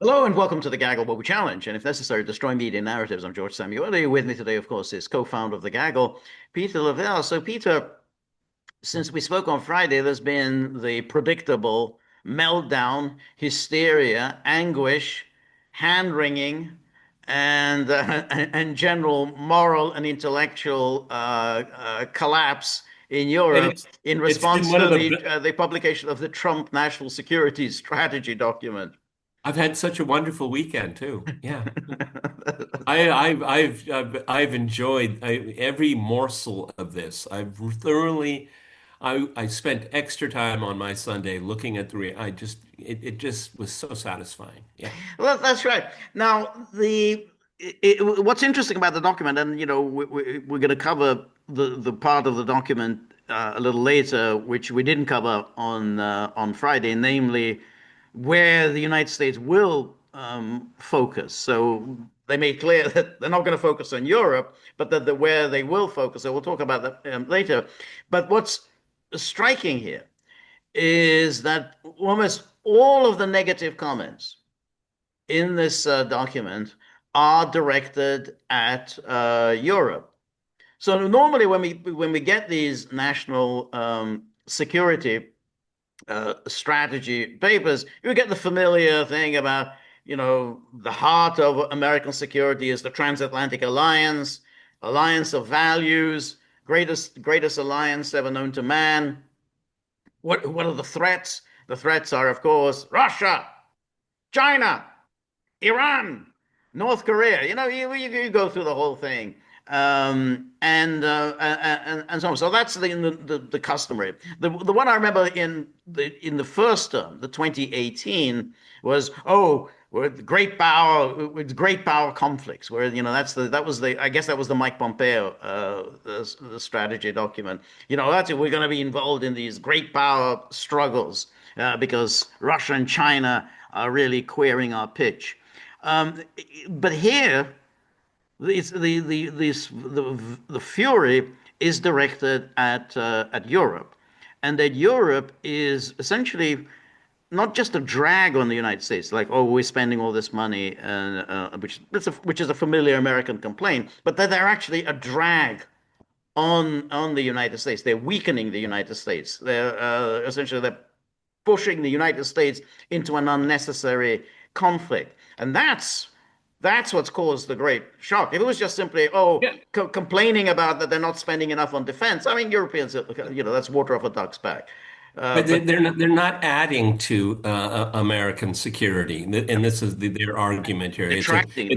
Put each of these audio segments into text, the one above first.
Hello and welcome to the Gaggle What We Challenge, and if necessary, destroy media narratives. I'm George Szamuely. With me today, of course, is co-founder of the Gaggle, Peter Lavelle. So, Peter, since we spoke on Friday, there's been the predictable meltdown, hysteria, anguish, hand-wringing, and general moral and intellectual collapse in And Europe it's in it's been response one to of the the publication of the Trump National Security Strategy document. I've had such a wonderful weekend too. Yeah. I've enjoyed every morsel of this. I've thoroughly I spent extra time on my Sunday looking at the re I just it just was so satisfying. Yeah. Well, that's right. Now, what's interesting about the document, and we're going to cover the part of the document a little later, which we didn't cover on Friday, namely where the United States will focus. So they made clear that they're not going to focus on Europe, but that where they will focus. So we'll talk about that later. But what's striking here is that almost all of the negative comments in this document are directed at Europe. So normally, when we get these national security strategy papers, you get the familiar thing about the heart of American security is the transatlantic alliance, alliance of values, greatest alliance ever known to man. What are the threats? The threats are, of course, Russia, China, Iran, North Korea. You go through the whole thing, and so on. So that's the customary. The one I remember in the first term, the 2018, was with great power conflicts, where I guess that was the Mike Pompeo the strategy document. That's it. We're going to be involved in these great power struggles because Russia and China are really queering our pitch. Um, but here, it's the fury is directed at Europe, and that Europe is essentially not just a drag on the United States, like, oh, we're spending all this money, and which is a familiar American complaint, but that they're actually a drag on the United States. They're weakening the United States. They're pushing the United States into an unnecessary conflict. And that's what's caused the great shock. If it was just simply, Yeah. complaining about that they're not spending enough on defense, I mean, Europeans, that's water off a duck's back. But But they're not adding to American security, and this is their argument here. they're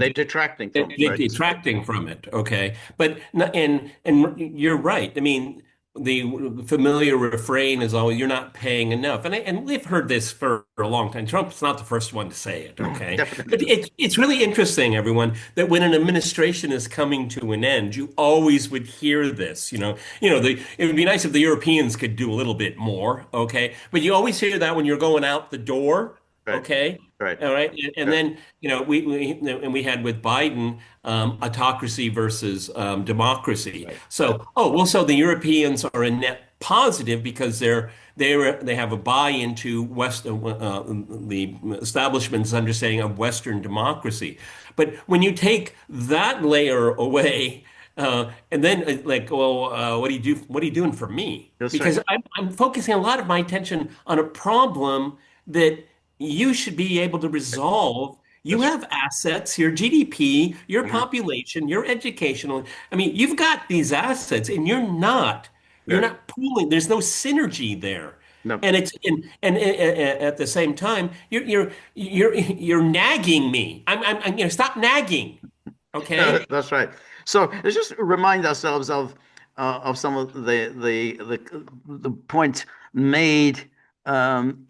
detracting from it, right? Detracting from it. Okay, but and you're right. I mean, the familiar refrain is always "you're not paying enough," and we've heard this for a long time. Trump's not the first one to say it. Okay, Definitely but not. it's really interesting, everyone, that when an administration is coming to an end, you always would hear this. It would be nice if the Europeans could do a little bit more. Okay, but you always hear that when you're going out the door. Right, Okay. right, All right. And right, then, we had with Biden, autocracy versus democracy. right, So, so the Europeans are a net positive because they have a buy into the establishment's understanding of Western democracy. But when you take that layer away, and then like, well, what do you do? What are you doing for me? that's right. Because I'm focusing a lot of my attention on a problem that you should be able to resolve. You That's have assets, your GDP, your right. population, your educational. I mean, you've got these assets and you're Yeah. not pooling. There's no synergy there. No. And at the same time, you're nagging me. Stop nagging. Okay? That's right. So let's just remind ourselves of some of the points made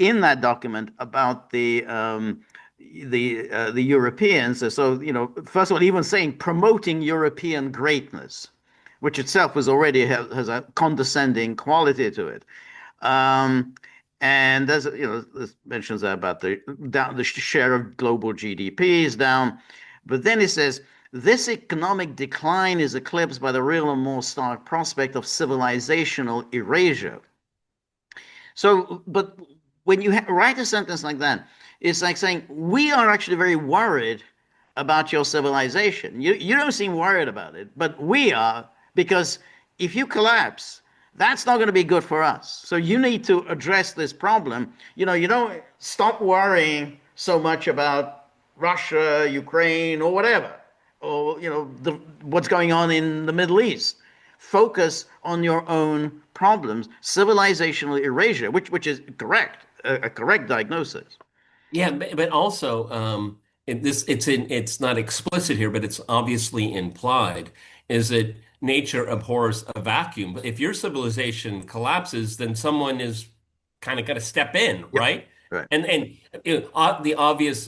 in that document about the Europeans. So first of all, even saying promoting European greatness, which itself was already has a condescending quality to it. Um, and there's mentions there about the share of global GDP is down, but then it says this economic decline is eclipsed by the real and more stark prospect of civilizational erasure. So, but when you write a sentence like that, It's like saying, we are actually very worried about your civilization. You don't seem worried about it, but we are, because if you collapse, that's not going to be good for us. So you need to address this problem. You don't stop worrying so much about Russia, Ukraine, or whatever, or what's going on in the Middle East. Focus on your own problems. Civilizational erasure, which is correct, a correct diagnosis. Yeah, but also it's not explicit here, but it's obviously implied, is that nature abhors a vacuum. But if your civilization collapses, then someone is kind of got to step in, Yep. right? Right. And the obvious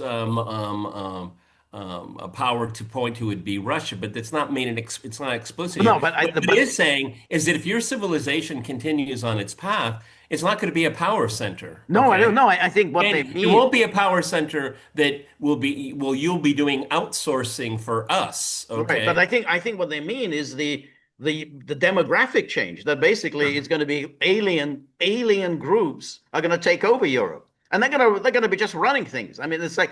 power to point to would be Russia, but that's not made it's not explicit here. No, but But what it is saying is that if your civilization continues on its path, it's not going to be a power center, no, I don't okay? know. I think what they And it mean. won't be a power center that you'll be doing outsourcing for us, Right, but okay? I think what they mean is the demographic change, that basically it's going to be alien groups are going to take over Europe, and they're going to be just running things. I mean, it's like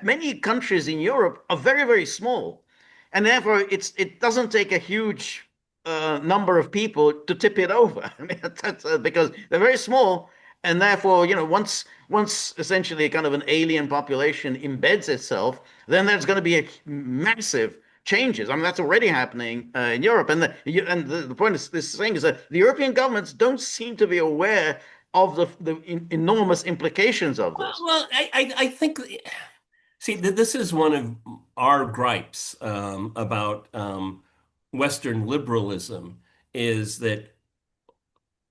many countries in Europe are very, very small, and therefore it doesn't take a huge number of people to tip it over. I mean, because they're very small, and therefore, once essentially kind of an alien population embeds itself, then there's going to be a massive changes. I mean, that's already happening in Europe. And the point of this thing is that the European governments don't seem to be aware of the enormous implications of this. Well, I think, see, this is one of our gripes about Western liberalism is that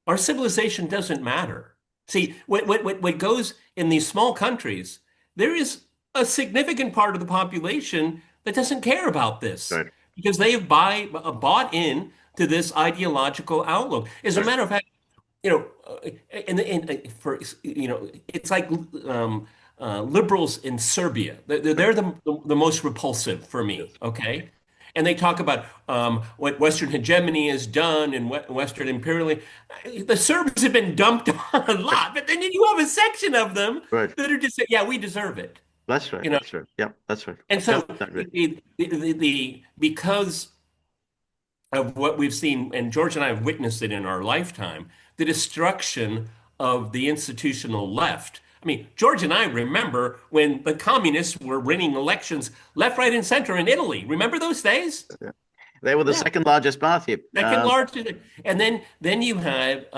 our civilization doesn't matter. See, what goes in these small countries, there is a significant part of the population that doesn't care about this Right. because they have bought in to this ideological outlook. As a Right. matter of fact, you know, for it's like liberals in Serbia. They're the most repulsive for me. Yes. Okay, and they talk about what Western hegemony has done and Western imperialism. The Serbs have been dumped on a Right. lot, but then you have a section of them Right. that are just saying, "Yeah, we deserve it," That's right. you know. That's right. Yeah, that's right. And Yep, so I agree. because of what we've seen, and George and I have witnessed it in our lifetime, the destruction of the institutional left. I mean, George and I remember when the communists were winning elections left, right, and center in Italy. Remember those days? Yeah. They were the Yeah. second largest party. Second largest, and then you had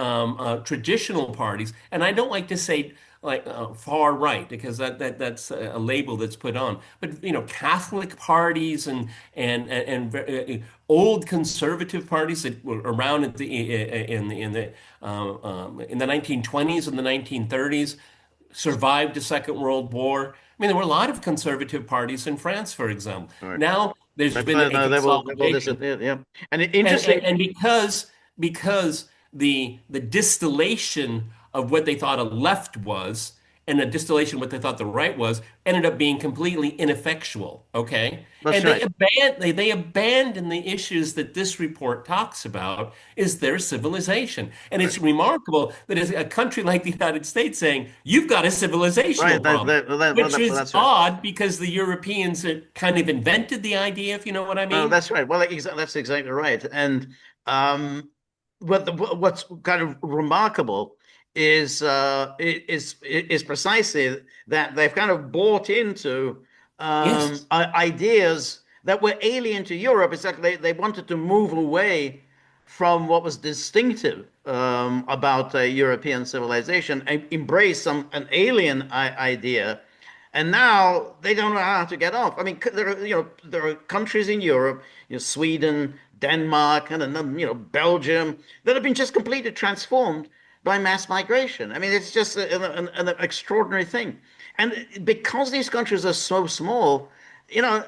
traditional parties, and I don't like to say like far right because that's a label that's put on, but Catholic parties and old conservative parties that were around at the in the 1920s and the 1930s survived the Second World War. I mean, there were a lot of conservative parties in France, for example. All right. Now there's But been a no, they will consolidation. disappear. Yeah. And And interesting. and, and because the distillation of what they thought a left was and the distillation of what they thought the right was ended up being completely ineffectual. Okay, That's and right. they abandon the issues that this report talks about is their civilization, and Right. it's remarkable that it's a country like the United States saying you've got a Right. civilizational problem. Which Well, is that's right. odd because the Europeans had kind of invented the idea, if you know what I Well, mean. that's right. Well, that's exactly right. And um, what's kind of remarkable is precisely that they've kind of bought into Yes. ideas that were alien to Europe. It's like they wanted to move away from what was distinctive about European civilization and embrace an alien idea, and now they don't know how to get off. I mean, there are countries in Europe, Sweden, Denmark, and Belgium, that have been just completely transformed by mass migration. I mean, it's just an extraordinary thing. And because these countries are so small, you know,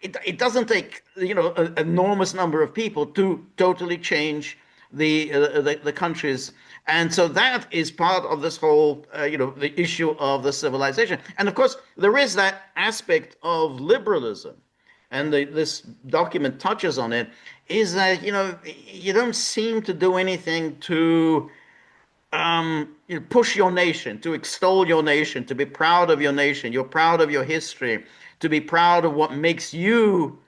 it doesn't take an enormous number of people to totally change the countries, and so that is part of this whole the issue of the civilization. And of course there is that aspect of liberalism, and this document touches on it, is that you don't seem to do anything to push your nation, to extol your nation, to be proud of your nation. You're proud of your history, to be proud of what makes you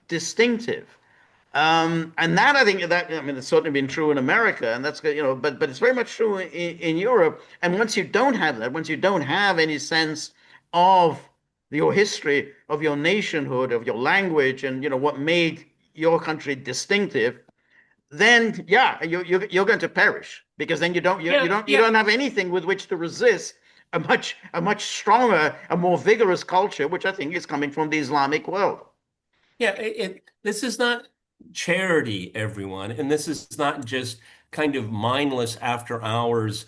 distinctive. And that I think that I mean it's certainly been true in America, and that's but it's very much true in Europe. And once you don't have that, once you don't have any sense of your history, of your nationhood, of your language, and what made your country distinctive, then yeah, you're going to perish because then Yeah, you yeah. don't have anything with which to resist a much stronger, a more vigorous culture, which I think is coming from the Islamic world. Yeah, this is not charity, everyone, and this is not just kind of mindless after hours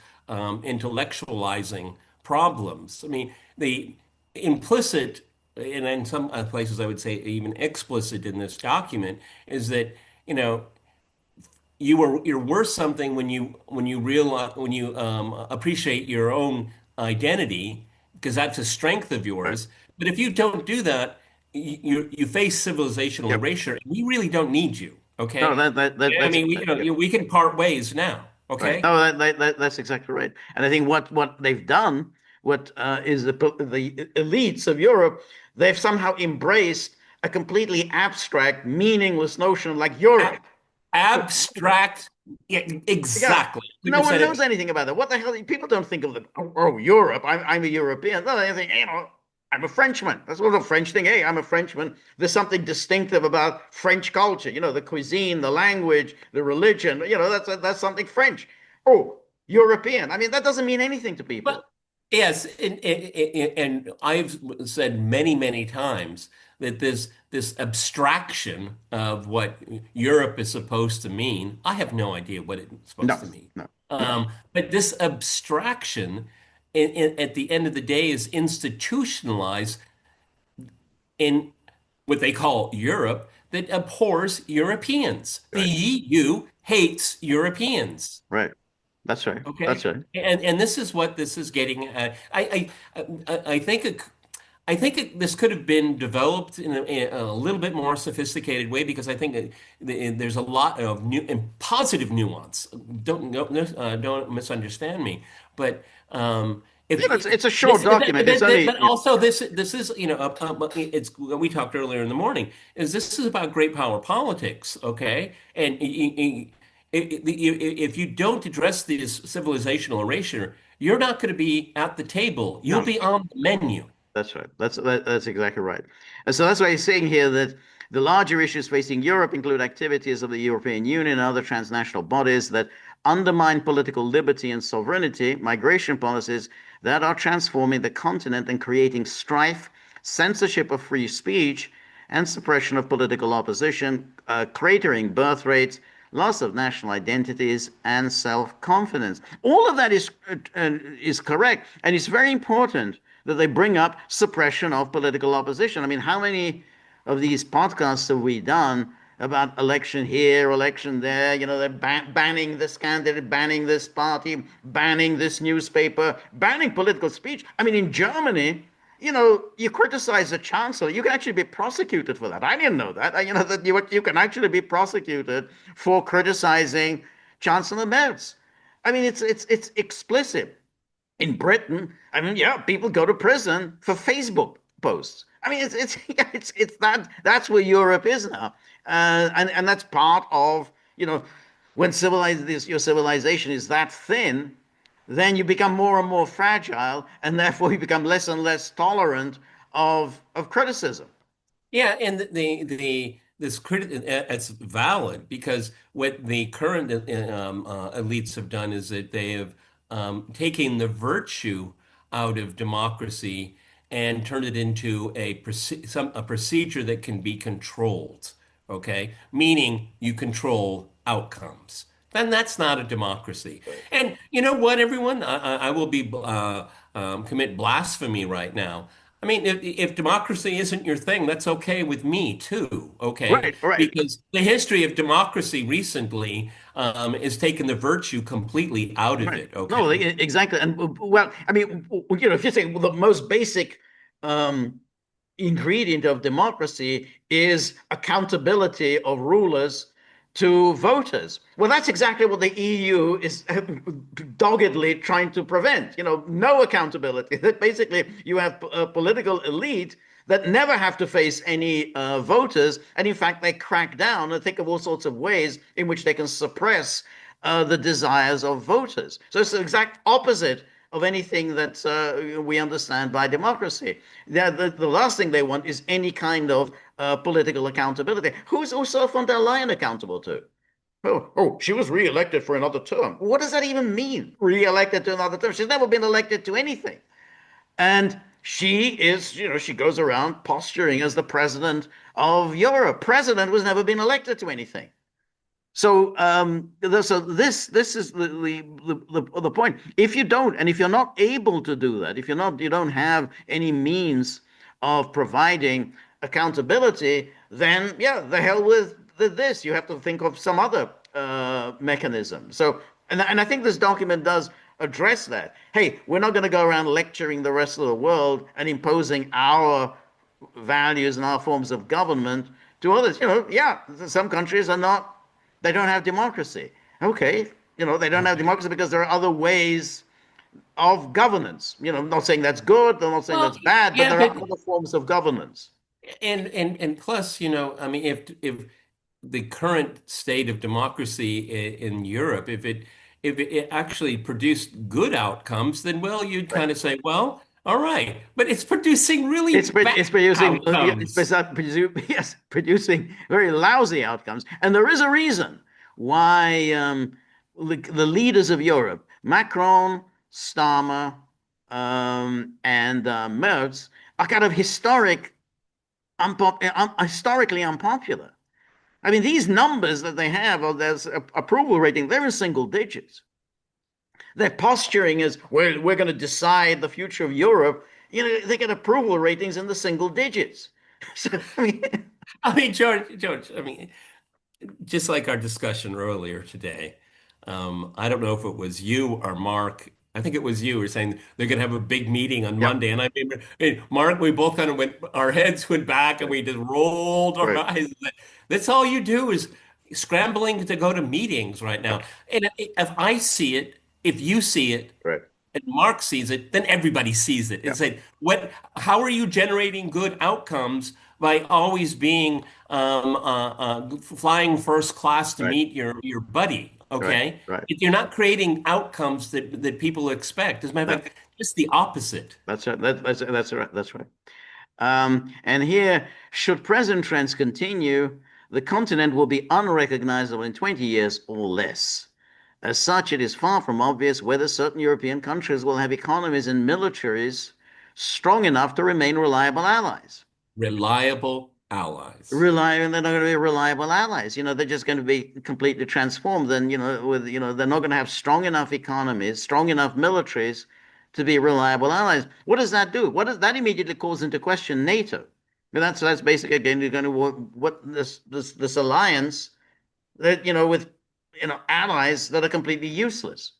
intellectualizing problems. I mean, the implicit, and in some places I would say even explicit in this document, is that, you know, you're worth something when you realize when you appreciate your own identity because that's a strength of Right. yours. But if you don't do that, you face civilizational Yep. erasure, and we really don't need you. No, Okay, I that's mean we yeah. we can part ways now. Right. Okay, No, that's exactly right. And I think what they've done, what is the elites of Europe, they've somehow embraced a completely abstract, meaningless notion like A- Europe. abstract. Yeah, Yeah, exactly. Couldn't no have one said knows it. anything about that. What the hell? People don't think of the Europe. I'm a European. No, they think I'm a Frenchman. That's what a French thing. Hey, I'm a Frenchman. There's something distinctive about French culture. The cuisine, the language, the religion. That's something French. Oh, European. I mean, that doesn't mean anything to But people. yes, and I've said many, many times that this abstraction of what Europe is supposed to mean, I have no idea what it's supposed No, to mean. no, no. But this abstraction, at the end of the day, is institutionalized in what they call Europe that abhors Europeans. The Right, EU hates Europeans. right. That's right. That's Okay, right. and this is what this is getting at. I think this could have been developed in a little bit more sophisticated way because I think there's a lot of new and positive nuance. Don't misunderstand me, but if It's a short this, document. It's only but also this is it's we talked earlier in the morning is this is about great power politics, okay, and if you don't address this civilizational erasure, you're not going to be at the table. You'll no. be on the menu. That's right. That's exactly right. And so that's why he's saying here that the larger issues facing Europe include activities of the European Union and other transnational bodies that undermine political liberty and sovereignty, migration policies that are transforming the continent and creating strife, censorship of free speech, and suppression of political opposition, cratering birth rates, loss of national identities, and self-confidence. All of that is correct, and it's very important that they bring up suppression of political opposition. I mean, how many of these podcasts have we done about election here, election there? They're banning this candidate, banning this party, banning this newspaper, banning political speech. I mean, in Germany, you criticize the chancellor, you can actually be prosecuted for that. I didn't know that. That you can actually be prosecuted for criticizing Chancellor Merz. I mean, it's explicit. In Britain, I mean, yeah, people go to prison for Facebook posts. I mean, it's that's where Europe is now, and that's part of when your civilization is that thin, then you become more and more fragile, and therefore you become less and less tolerant of criticism. Yeah, and the this crit it's valid because what the current elites have done is that they have taken the virtue out of democracy and turned it into a procedure that can be controlled. Okay, meaning you control outcomes. Then that's not a democracy. Right. And you know what, everyone? I will be commit blasphemy right now. I mean, if democracy isn't your thing, that's okay with me too, okay? Right, right. Because the history of democracy recently is taking the virtue completely out of Right. it, No, okay? exactly. And well, I mean, if you say well, the most basic um, ingredient of democracy is accountability of rulers to voters. Well, that's exactly what the EU is doggedly trying to prevent. No accountability. That basically you have a political elite that never have to face any voters, and in fact they crack down and think of all sorts of ways in which they can suppress the desires of voters. So it's the exact opposite of anything that we understand by democracy. The last thing they want is any kind of political accountability. Who's Ursula von der Leyen accountable to? She was re-elected for another term. What does that even mean? Re-elected to another term? She's never been elected to anything. And she goes around posturing as the president of Europe. President was never been elected to anything. So this is the point. If you don't, and if you're not able to do that, if you don't have any means of providing accountability, then yeah, the hell with this. You have to think of some other mechanism. And I think this document does address that. Hey, we're not going to go around lecturing the rest of the world and imposing our values and our forms of government to others. Yeah, some countries are not, they don't have democracy. Okay, they don't have democracy because there are other ways of governance. I'm not saying that's good, I'm not saying Well, that's bad, but yeah, there are but other forms of governance. and plus, I mean, if the current state of democracy in Europe, if it actually produced good outcomes, then well, you'd Right. kind of say, well, all right, but it's producing really It's bad it's producing outcomes. yes, producing very lousy outcomes, and there is a reason why the leaders of Europe, Macron, Starmer, and Merz, are kind of historically unpopular. I mean, these numbers that they have of their approval rating, they're in single digits. Their posturing is, we're going to decide the future of Europe. They get approval ratings in the single digits. So, I mean, I mean, George, I mean, just like our discussion earlier today, I don't know if it was you or Mark. I think it was you who were saying they're going to have a big meeting on yeah, Monday. And I mean, hey, Mark, we both kind of went, our heads went back and right, we just rolled our right, eyes. That's all you do is scrambling to go to meetings right yeah, now. And if I see it, if you see it, right, and Mark sees it, then everybody sees it. yeah, It's like, how are you generating good outcomes by always being flying first class to right, meet your buddy? right, Okay, right. if you're not creating outcomes that people expect, as a matter Yeah, of fact, just the opposite. that's right. That's right. That's right. And here, should present trends continue, the continent will be unrecognizable in 20 years or less. As such, it is far from obvious whether certain European countries will have economies and militaries strong enough to remain reliable allies. Reliable allies. They're not going to be reliable allies. They're just going to be completely transformed. Then, they're not going to have strong enough economies, strong enough militaries to be reliable allies. What does that do? What does that immediately calls into question NATO? And that's basically again you're going to what this alliance that with allies that are completely useless.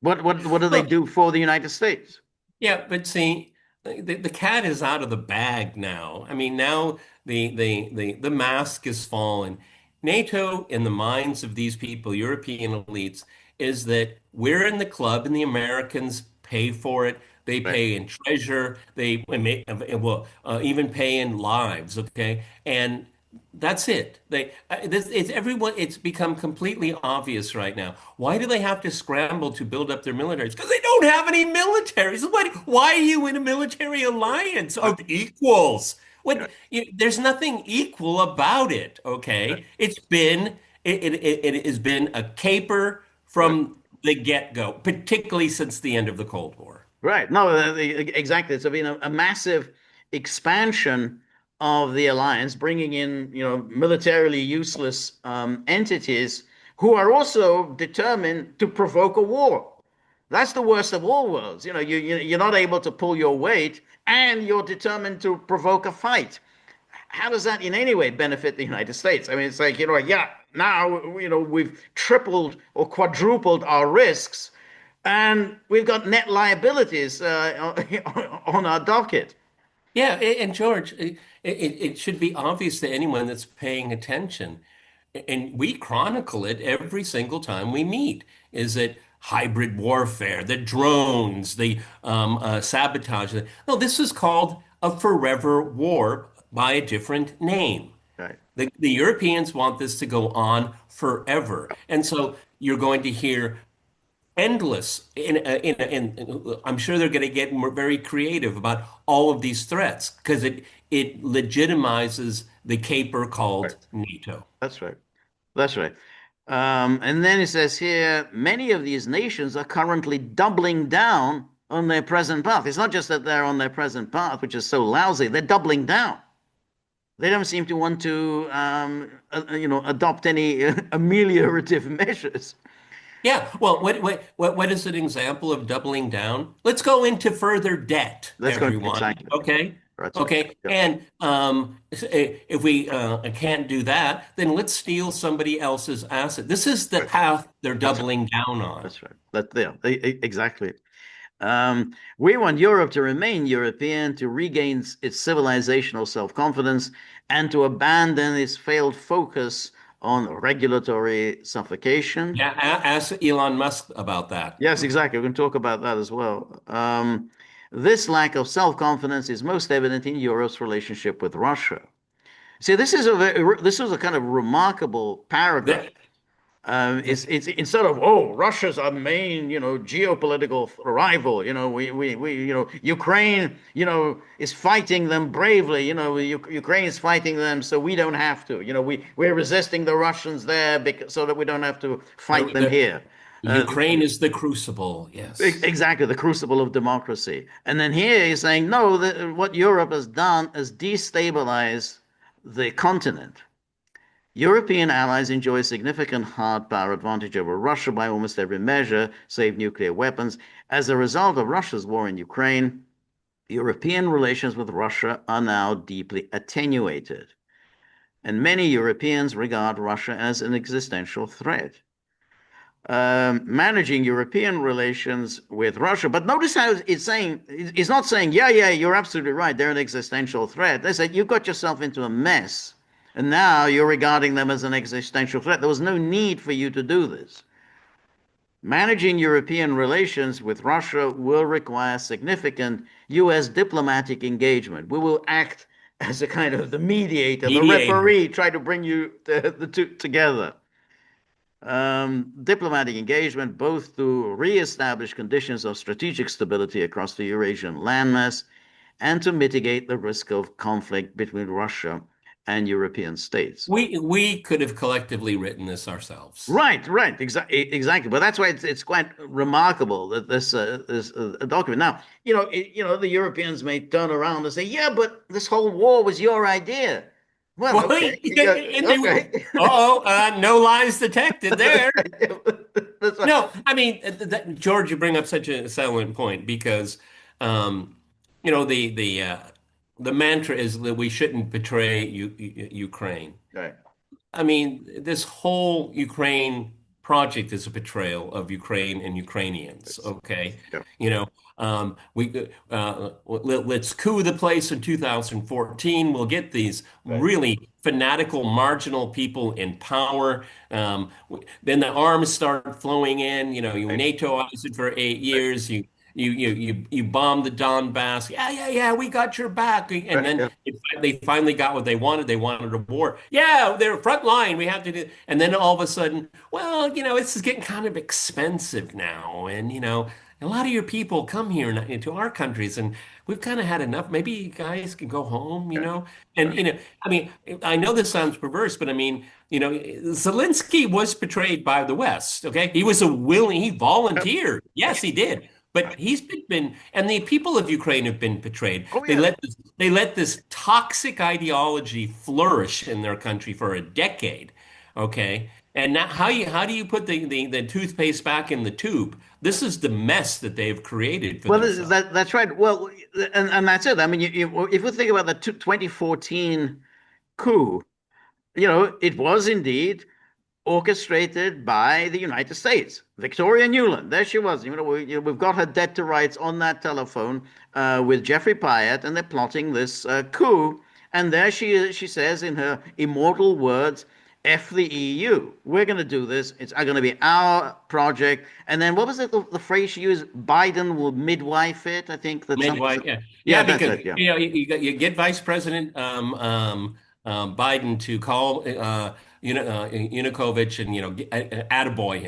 What do they Well, do for the United States? yeah, but see, the cat is out of the bag now. I mean, now the mask is fallen. NATO, in the minds of these people, European elites, is that we're in the club and the Americans pay for it. They Right, pay in treasure. They may, will even pay in lives. Okay, and that's it. It's everyone. It's become completely obvious right now. Why do they have to scramble to build up their militaries? Because they don't have any militaries. Why are you in a military alliance right, of equals? right, There's nothing equal about it. right, Okay, it has been a caper right. from the get-go, particularly since the end of the Cold War. Right. No, exactly. It's been a massive expansion of the alliance, bringing in, militarily useless entities who are also determined to provoke a war. That's the worst of all worlds. You're not able to pull your weight, and you're determined to provoke a fight. How does that in any way benefit the United States? I mean, it's like, yeah, now, we've tripled or quadrupled our risks and we've got net liabilities on our docket. Yeah, and George, it should be obvious to anyone that's paying attention. and we chronicle it every single time we meet, is that hybrid warfare, the drones, the sabotage. No, this is called a forever war by a different name. Right. The Europeans want this to go on forever. And so you're going to hear endless, I'm sure they're going to get more, very creative about all of these threats because it legitimizes the caper called Right. NATO. That's right. That's right. And then it says here, many of these nations are currently doubling down on their present path. It's not just that they're on their present path, which is so lousy, they're doubling down. They don't seem to want to, adopt any ameliorative measures. Yeah, well, what is an example of doubling down? Let's go into further debt, That's going everyone. exactly. Okay, That's right. okay, Yeah. and if we can't do that, then let's steal somebody else's asset. This is the Right. path they're That's right. doubling down on. That's right. Exactly. We want Europe to remain European, to regain its civilizational self-confidence, and to abandon its failed focus on regulatory suffocation. Yeah, ask Elon Musk about that. Yes, exactly. We can talk about that as well. This lack of self-confidence is most evident in Europe's relationship with Russia. See, this is a kind of remarkable paragraph. That, It's instead of, oh, Russia's our main, geopolitical rival. Ukraine, is fighting them bravely. Ukraine is fighting them, so we don't have to. We're resisting the Russians there because, so that we don't have to the, fight them the here. Uh, Ukraine is the crucible. Yes. exactly, the crucible of democracy. And then here he's saying, no, what Europe has done is destabilize the continent. European allies enjoy a significant hard power advantage over Russia by almost every measure, save nuclear weapons. As a result of Russia's war in Ukraine, European relations with Russia are now deeply attenuated, and many Europeans regard Russia as an existential threat. Managing European relations with Russia. But notice how it's not saying, yeah, yeah, you're absolutely right, they're an existential threat. They said, you got yourself into a mess, and now you're regarding them as an existential threat. There was no need for you to do this. Managing European relations with Russia will require significant U.S. diplomatic engagement. We will act as a kind of the mediator, the Mediator. referee, try to bring the two together. Diplomatic engagement, both to re-establish conditions of strategic stability across the Eurasian landmass and to mitigate the risk of conflict between Russia and European states. We could have collectively written this ourselves. Right, exactly. But that's why it's quite remarkable that this document. Now, the Europeans may turn around and say, "Yeah, but this whole war was your idea." Well, Well, okay, yeah, and they, okay. no lies detected there. That's right. No, I mean, George, you bring up such a salient point because, um, you know, the mantra is that we shouldn't betray Ukraine. Right. I mean, this whole Ukraine project is a betrayal of Ukraine and Ukrainians. Okay, Yeah. you know, let's coup the place in 2014. We'll get these Right. really fanatical, marginal people in power. Then the arms start flowing in. You know, you Right. NATOized it for eight Right. years. You bomb the Donbass. Yeah, yeah, yeah. We got your back. And Right. then Yeah. they finally got what they wanted. They wanted a war. Yeah, they're front line. We have to do. And then all of a sudden, well, this is getting kind of expensive now. And a lot of your people come here into our countries, and we've kind of had enough. Maybe you guys can go home. Yeah. And Right. I mean, I know this sounds perverse, but I mean, Zelensky was betrayed by the West. Okay, he Yeah. volunteered. Right. Yes, he did. But and the people of Ukraine have been betrayed. Oh yeah. They let this toxic ideology flourish in their country for a decade. Okay. And now how do you put the toothpaste back in the tube? This is the mess that they've created for Well, themselves. that's right. Well, and that's it. I mean, if you think about the 2014 coup, it was indeed orchestrated by the United States. Victoria Nuland, there she was. We've got her dead to rights on that telephone with Jeffrey Pyatt, and they're plotting this coup. And there she is. She says in her immortal words, F the EU. We're going to do this. It's going to be our project. And then what was it, the phrase she used? Biden will midwife it. I think that something. Midwife, yeah, Yeah, yeah, that's because it. Yeah, you get Vice President Biden to call Yanukovych and attaboy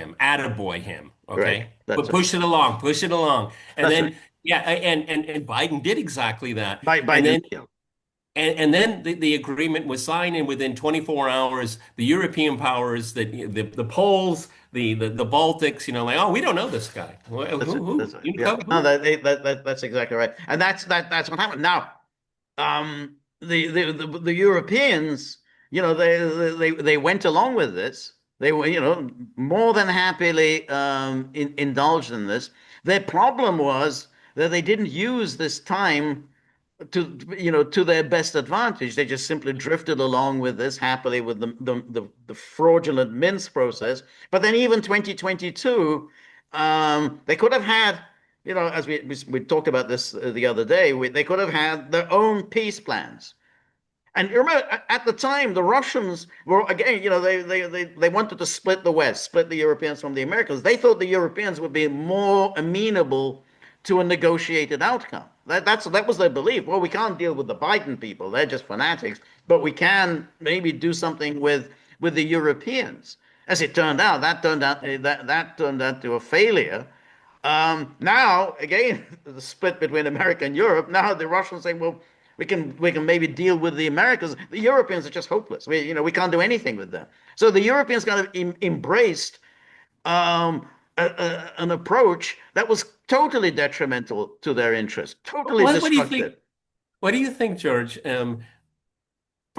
him, right. okay, That's but it. push it along, and That's right. then yeah, and Biden did exactly that, and Biden. then Yeah, the agreement was signed, and within 24 hours, the European powers, the Poles, the Baltics, like, oh, we don't know this guy. that's it. That's it. Yeah. No, Who? that's exactly right. And that's what happened. Now, the Europeans, they went along with this. They were, more than happily indulged in this. Their problem was that they didn't use this time to their best advantage. They just simply drifted along with this happily with the fraudulent Minsk process. But then even 2022, they could have had, as we talked about this the other day, they could have had their own peace plans. And remember, at the time, the Russians were again, they wanted to split the West, split the Europeans from the Americans. They thought the Europeans would be more amenable to a negotiated outcome. That was their belief. Well, we can't deal with the Biden people; they're just fanatics. But we can maybe do something with the Europeans. As it turned out, that turned out to a failure. Now, again, the split between America and Europe. Now the Russians say, well, we can maybe deal with the Americans. The Europeans are just hopeless. We can't do anything with them. So the Europeans kind of embraced an approach that was totally detrimental to their interests, totally What do you think? destructive. What do you think, George?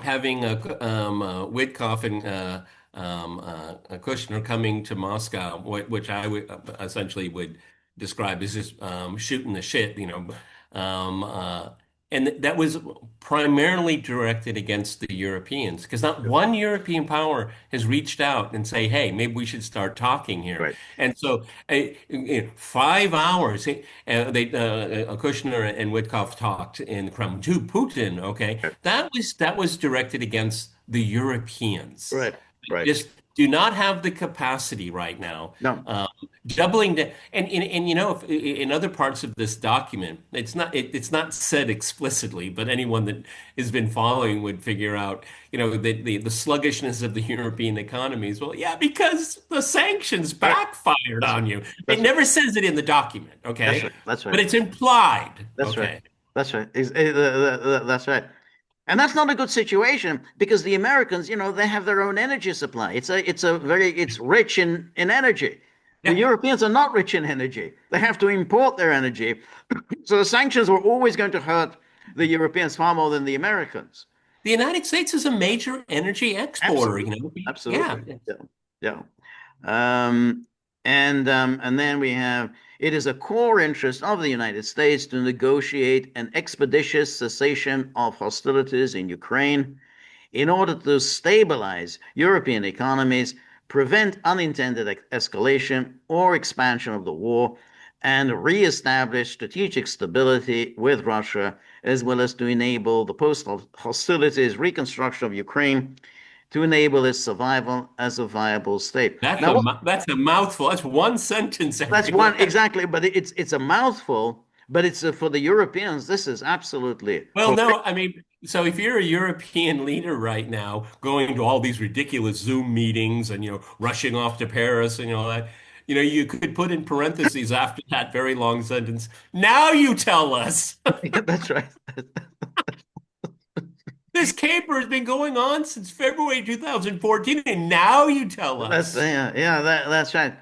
Having Witkoff and Kushner coming to Moscow, which I would essentially would describe as just shooting the shit, um, uh, and that was primarily directed against the Europeans, because not one European power has reached out and say, "Hey, maybe we should start talking here." Right. And so, 5 hours, Kushner and Witkoff talked in the Kremlin to Putin. Okay, Right. that was directed against the Europeans. Right. Right. Just do not have the capacity right now. No. Doubling the and if, in other parts of this document, it's not said explicitly, but anyone that has been following would figure out, the sluggishness of the European economies. Well, yeah, because the sanctions Right. backfired That's on right. you. It That's right. never says it in the document, That's okay? right. That's But right. it's implied, That's right. okay? That's right. That's right. And that's not a good situation because the Americans, they have their own energy supply. It's rich in energy. The Yeah. Europeans are not rich in energy. They have to import their energy. So the sanctions were always going to hurt the Europeans far more than the Americans. The United States is a major energy exporter, Absolutely. Yeah. Absolutely. Yeah. Yeah. Um, and then we have it is a core interest of the United States to negotiate an expeditious cessation of hostilities in Ukraine in order to stabilize European economies, prevent unintended escalation or expansion of the war, and reestablish strategic stability with Russia, as well as to enable the post hostilities reconstruction of Ukraine to enable its survival as a viable state. That's Now, a that's a mouthful. That's one sentence that's one everywhere. exactly, but it's a mouthful. But it's for the Europeans. This is absolutely Well, horrific. no, I mean, so if you're a European leader right now, going to all these ridiculous Zoom meetings and rushing off to Paris and all that, you could put in parentheses after that very long sentence. Now you tell us. That's right. This caper has been going on since February 2014, and now you tell That's us. yeah, that's right.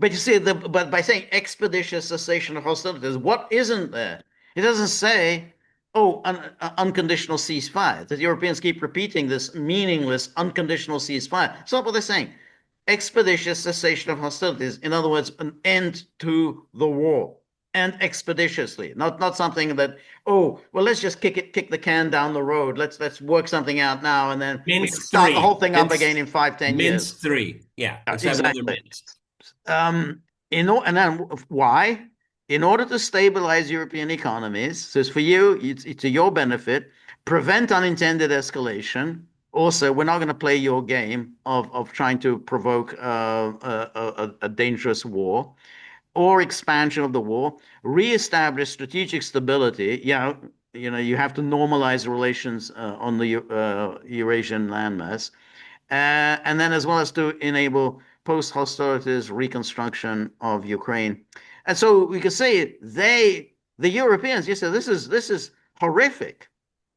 But you see, but by saying expeditious cessation of hostilities, what isn't there? It doesn't say, oh, unconditional ceasefire. The Europeans keep repeating this meaningless unconditional ceasefire. It's not what they're saying. Expeditious cessation of hostilities. In other words, an end to the war, and expeditiously, not something that, oh, well, let's just kick the can down the road. Let's work something out now, and then we can Minsk start the whole three. thing up again in 5, 10 years. Minsk three. Yeah, Yeah, let's have another exactly. Minsk. And then why? In order to stabilize European economies, so it's for you, it's to your benefit, prevent unintended escalation, Also, we're not going to play your game of trying to provoke a dangerous war or expansion of the war, reestablish strategic stability. Yeah, you have to normalize relations on the Eurasian landmass, and then as well as to enable post-hostilities reconstruction of Ukraine. And so we could say the Europeans, you said this is horrific.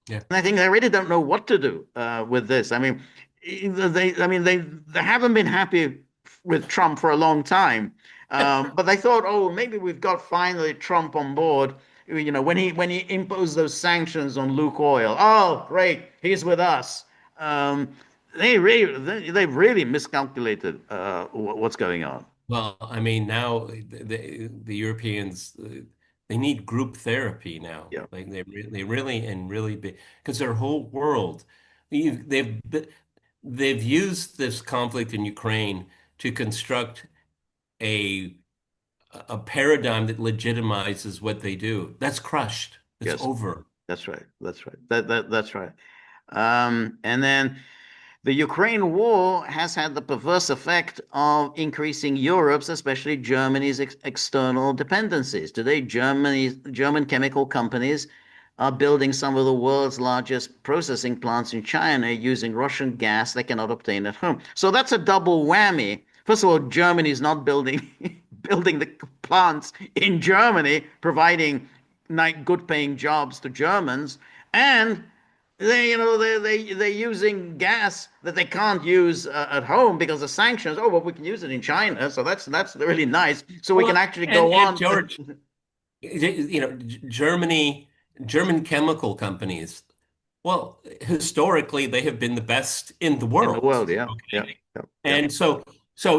Yeah. And I think they really don't know what to do with this. I mean, they haven't been happy with Trump for a long time, but they thought, oh, maybe we've got finally Trump on board. When he imposed those sanctions on Lukoil, oh, great, he's with us. Um, they've really miscalculated what's going on. Well, I mean, now the Europeans they need group therapy now. Yeah. Like they really and really be because their whole world they've they've used this conflict in Ukraine to construct a a paradigm that legitimizes what they do. That's crushed. It's Yes, over. that's right. That's right. That's right. And then the Ukraine war has had the perverse effect of increasing Europe's, especially Germany's, external dependencies. Today, German chemical companies are building some of the world's largest processing plants in China using Russian gas they cannot obtain at home. So that's a double whammy. First of all, Germany is not building building the plants in Germany, providing good paying jobs to Germans, and they're using gas that they can't use at home because of sanctions. Oh, but we can use it in China, so that's really nice. So we can Well, actually go and on. George, Germany, German chemical companies. Well, historically, they have been the best in the In the world. world. Yeah, yeah, Okay. yeah, yeah. And so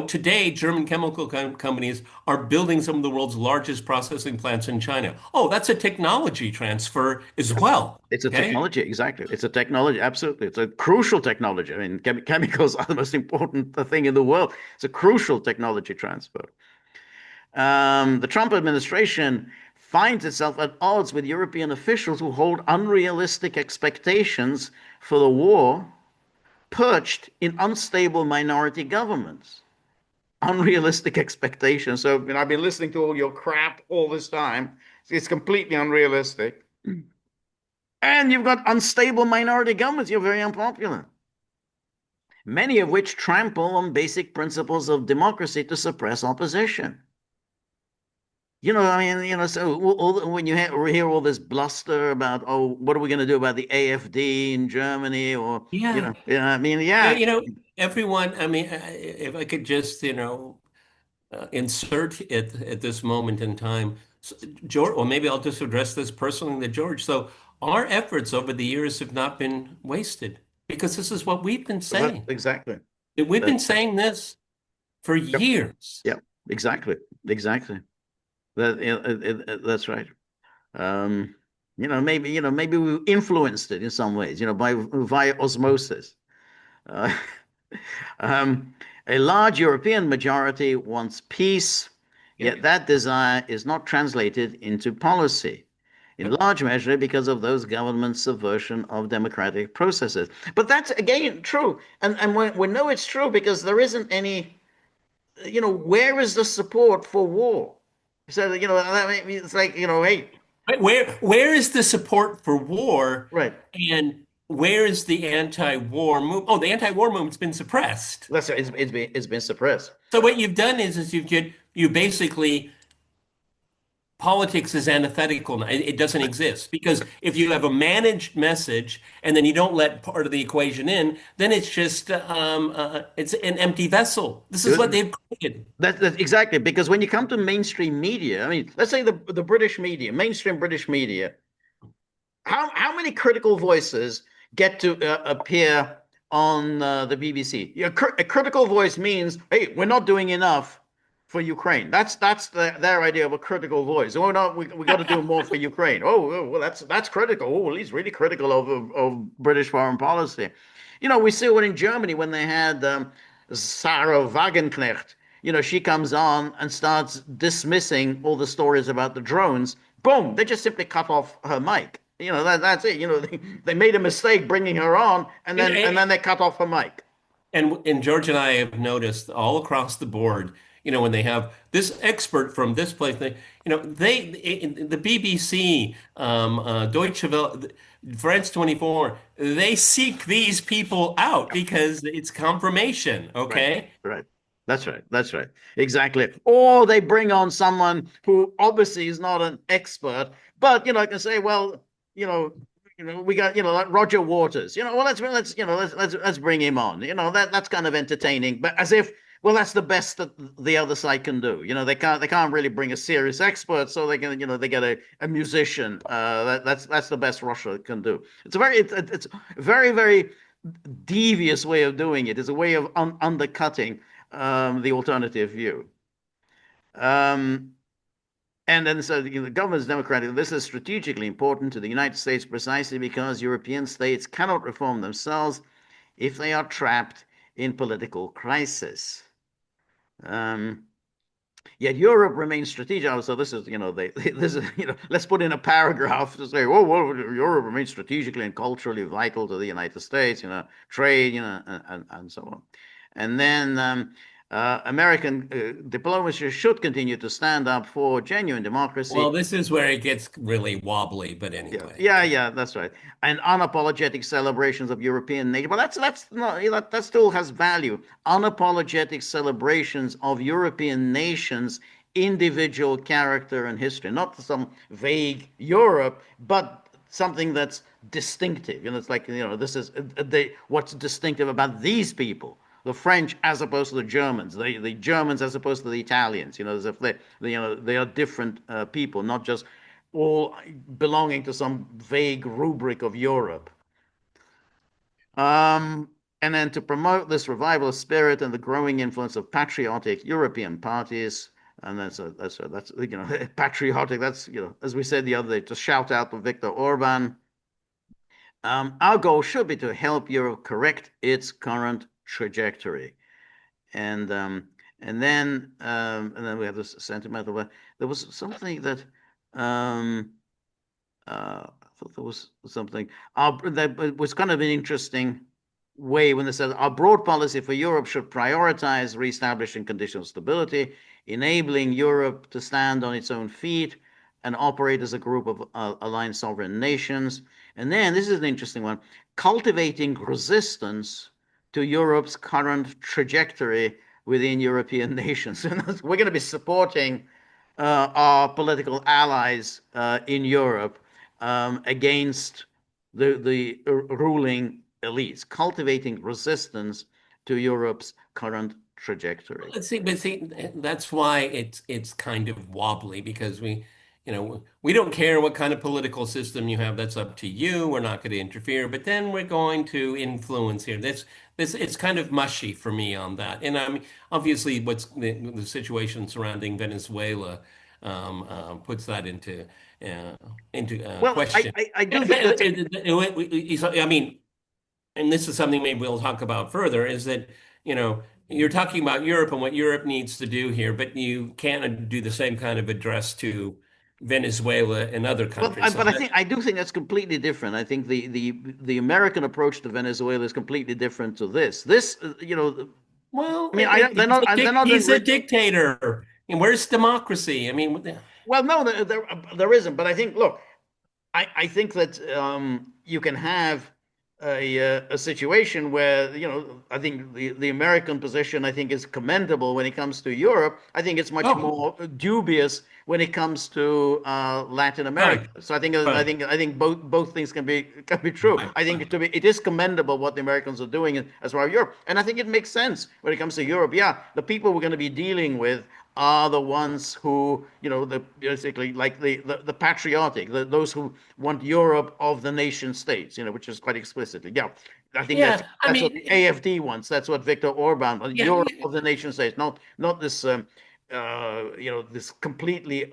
today, German chemical companies are building some of the world's largest processing plants in China. Oh, that's a technology transfer as well. It's a Okay. technology, exactly. It's a technology, absolutely. It's a crucial technology. I mean, chemicals are the most important thing in the world. It's a crucial technology transfer. The Trump administration finds itself at odds with European officials who hold unrealistic expectations for the war, perched in unstable minority governments. Unrealistic expectations. So, I've been listening to all your crap all this time. It's completely unrealistic. And you've got unstable minority governments. You're very unpopular. Many of which trample on basic principles of democracy to suppress opposition. I mean, so when you hear all this bluster about, oh, what are we going to do about the AfD in Germany, or Yeah. I mean, Yeah, yeah, everyone, I mean, if I could just, insert it at this moment in time, George, or maybe I'll just address this personally to George. So our efforts over the years have not been wasted because this is what we've been but saying. exactly. We've That, been saying this for yep, years. yep, exactly, exactly. That's right. Um, maybe we influenced it in some ways, by via osmosis. Uh, um, a large European majority wants peace, Yeah. yet that desire is not translated into policy, in Yep. large measure because of those governments' subversion of democratic processes. But that's again true, and we know it's true because there isn't any. Where is the support for war? So it's like hey, Right, where is the support for war right. and where is the anti-war move? Oh, the anti-war movement's been suppressed. That's right. It's been suppressed. So what you've done is you basically politics is antithetical now. It doesn't exist because if you have a managed message and then you don't let part of the equation in, then it's just it's an empty vessel. This is what they've created. That's exactly because when you come to mainstream media, I mean, let's say the British media, mainstream British media, how many critical voices get to appear on the BBC? A critical voice means, hey, we're not doing enough for Ukraine. That's their idea of a critical voice. Oh no, we got to do more for Ukraine. Well, that's critical. Oh, well, he's really critical of British foreign policy. We see it in Germany when they had Sarah Wagenknecht. She comes on and starts dismissing all the stories about the drones. Boom, they just simply cut off her mic. That's it. They made a mistake bringing her on, and And, then they cut off her mic. and George and I have noticed all across the board, when they have this expert from this place, the BBC, Deutsche Welle, France 24, they seek these people out because it's confirmation, Right, okay? right. That's right. That's right. Exactly. Or they bring on someone who obviously is not an expert, but I can say, well, you know, we got, like Roger Waters. Well, let's bring him on. That's kind of entertaining, but as if, well, that's the best that the other side can do. They can't really bring a serious expert, so they get a musician. That's the best Russia can do. It's very, very devious way of doing it. It's a way of undercutting the alternative view. Um, and then so the government is democratic. This is strategically important to the United States precisely because European states cannot reform themselves if they are trapped in political crisis. Um, Yet Europe remains strategic. So this is, this is, let's put in a paragraph to say, oh, well, Europe remains strategically and culturally vital to the United States, trade, and so on. And then American diplomacy should continue to stand up for genuine Well, democracy. this is where it gets really wobbly, but Yeah, anyway, yeah, okay. yeah, that's right. And unapologetic celebrations of European nation. But that's not, that still has value. Unapologetic celebrations of European nations, individual character and history, not some vague Europe, but something that's distinctive. It's like, this is what's distinctive about these people. The French as opposed to the Germans, the Germans as opposed to the Italians, as if they are different people, not just all belonging to some vague rubric of Europe. Um, and then to promote this revival spirit and the growing influence of patriotic European parties, and that's patriotic. That's as we said the other day, to shout out to Viktor Orban. Our goal should be to help Europe correct its current trajectory, and um, and then we have this sentimental. There was something that. Um, I thought there was something that was kind of an interesting way when they said our broad policy for Europe should prioritize reestablishing conditions of stability, enabling Europe to stand on its own feet and operate as a group of aligned sovereign nations. And then this is an interesting one: cultivating resistance to Europe's current trajectory within European nations. We're going to be supporting our political allies in Europe against the ruling elites, cultivating resistance to Europe's current trajectory. Let's see, but see, that's why it's kind of wobbly because we don't care what kind of political system you have. That's up to you. We're not going to interfere, but then we're going to influence here. This it's kind of mushy for me on that. And I mean, obviously, what's the situation surrounding Venezuela puts that into Well, question. I do think that's I mean. And this is something maybe we'll talk about further, is that, you're talking about Europe and what Europe needs to do here, but you can't do the same kind of address to Venezuela and other well, countries. So but I do think that's completely different. I think the American approach to Venezuela is completely different to this. well, I mean, they're not he's doing a dictator. And where's democracy? I mean, well. No, there isn't. But I think, look, I think that you can have a situation where I think the American position I think is commendable when it comes to Europe. I think it's much oh, more dubious when it comes to Latin America. right, So right, I think both things can be true. right, I think right. it is commendable what the Americans are doing as far as Europe, and I think it makes sense when it comes to Europe. Yeah, the people we're going to be dealing with are the ones who, basically like the patriotic, those who want Europe of the nation states, which is quite explicitly. Yeah, I think Yeah, I that's what mean, the AFD wants. That's what Viktor Orban wants. yeah, Europe yeah, of the nation states, not this, this completely,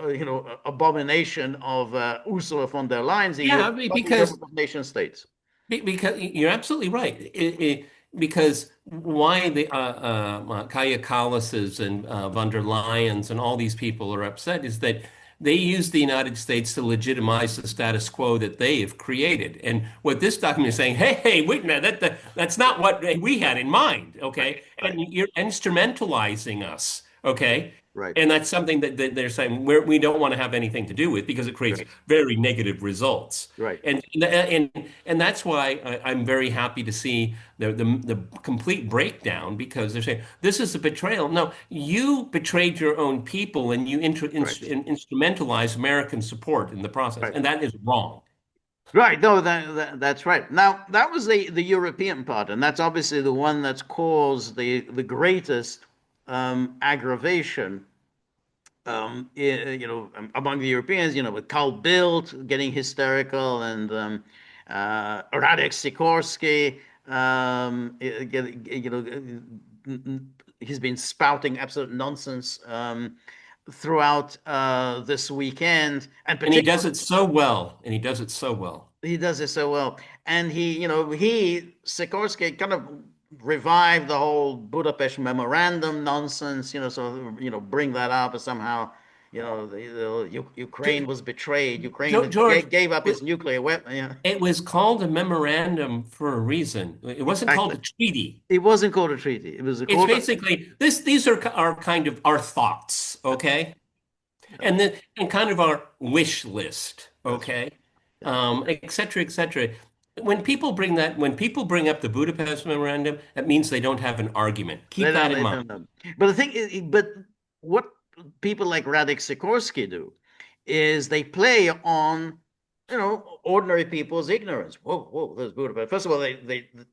abomination of Ursula von der Leyen's EU, yeah, I mean, but the Europe of nation states. because you're absolutely right. Because why the Kaya Kallases and von der Leyens and all these people are upset is that they use the United States to legitimize the status quo that they have created. And what this document is saying, hey, wait a minute, that's not what we had in mind, Right, okay? right, And you're instrumentalizing us, okay? right, And that's something that they're saying we don't want to have anything to do with because it creates right, very negative results. right, And that's why I'm very happy to see the complete breakdown because they're saying this is a betrayal. No, you betrayed your own people and you right, instrumentalized American support in the process, right. and that is wrong. Right. No, that's right. Now, that was the European part, and that's obviously the one that's caused the greatest aggravation, among the Europeans. With Carl Bildt getting hysterical and Radek Sikorski, he's been spouting absolute nonsense throughout this weekend, and And he particularly. does it so well, and he does it so well. He does it so well. And Sikorsky kind of revived the whole Budapest memorandum nonsense, so, bring that up and somehow, Ukraine was betrayed. Ukraine George, gave up its nuclear weapon. Yeah, it was called a memorandum for a reason. It wasn't called exactly. a treaty. It wasn't called a treaty. It was a It's called. basically these are our kind of our thoughts, okay? And kind of our wish list, That's okay? yeah. Et cetera, et cetera. When people bring up the Budapest Memorandum, that means they don't have an argument. They Keep don't. that in They mind. don't know. But the thing is, but what people like Radek Sikorsky do is they play on, ordinary people's ignorance. Whoa, whoa, there's Budapest. First of all,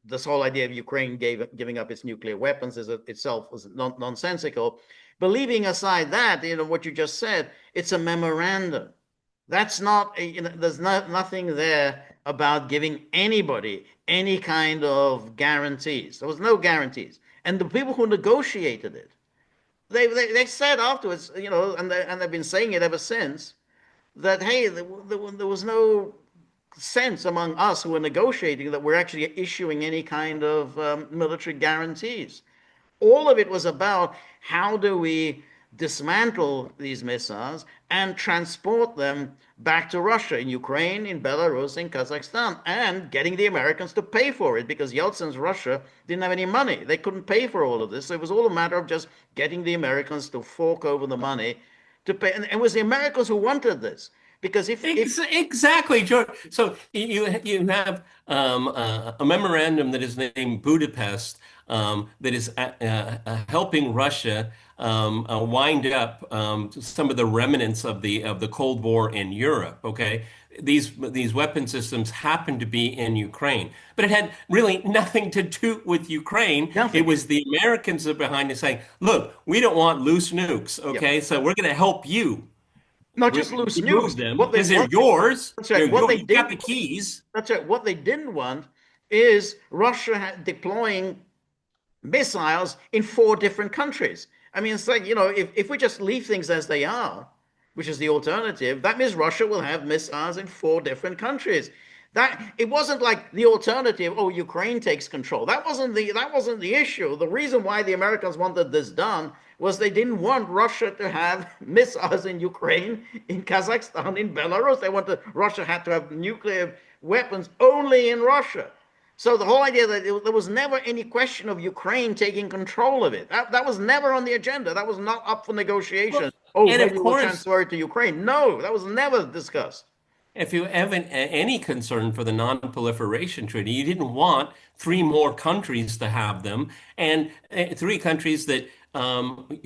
this whole idea of Ukraine giving up its nuclear weapons itself was nonsensical. But leaving aside that, what you just said, it's a memorandum. That's not, there's nothing there about giving anybody any kind of guarantees. There was no guarantees. And the people who negotiated it, they said afterwards, and they've been saying it ever since, that, hey, there was no sense among us who were negotiating that we're actually issuing any kind of military guarantees. All of it was about how do we dismantle these missiles and transport them back to Russia, in Ukraine, in Belarus, in Kazakhstan, and getting the Americans to pay for it because Yeltsin's Russia didn't have any money. They couldn't pay for all of this. So it was all a matter of just getting the Americans to fork over the money to pay. And it was the Americans who wanted this because if Exactly, George. So you have a memorandum that is named Budapest that is helping Russia wind up some of the remnants of the Cold War in Europe. Okay, these weapon systems happen to be in Ukraine, but it had really nothing to do with Ukraine. It nothing, was the Americans that are behind it saying, "Look, we don't want loose nukes. yep, Okay, so we're going to help you." not just loose nukes. Remove them What they because they're what yours. That's right. You've got the keys. That's right. What they didn't want is Russia deploying missiles in 4 different countries. I mean, it's like, if we just leave things as they are, which is the alternative, that means Russia will have missiles in 4 different countries. That it wasn't like the alternative, oh, Ukraine takes control. That wasn't the issue. The reason why the Americans wanted this done was they didn't want Russia to have missiles in Ukraine, in Kazakhstan, in Belarus. They wanted Russia had to have nuclear weapons only in Russia. So the whole idea that there was never any question of Ukraine taking control of it. That was never on the agenda. That was not up for Well, negotiation. Oh, and of maybe we'll course, transfer it to Ukraine. No, that was never discussed. if you have any concern for the non-proliferation treaty, you didn't want three more countries to have them, and three countries that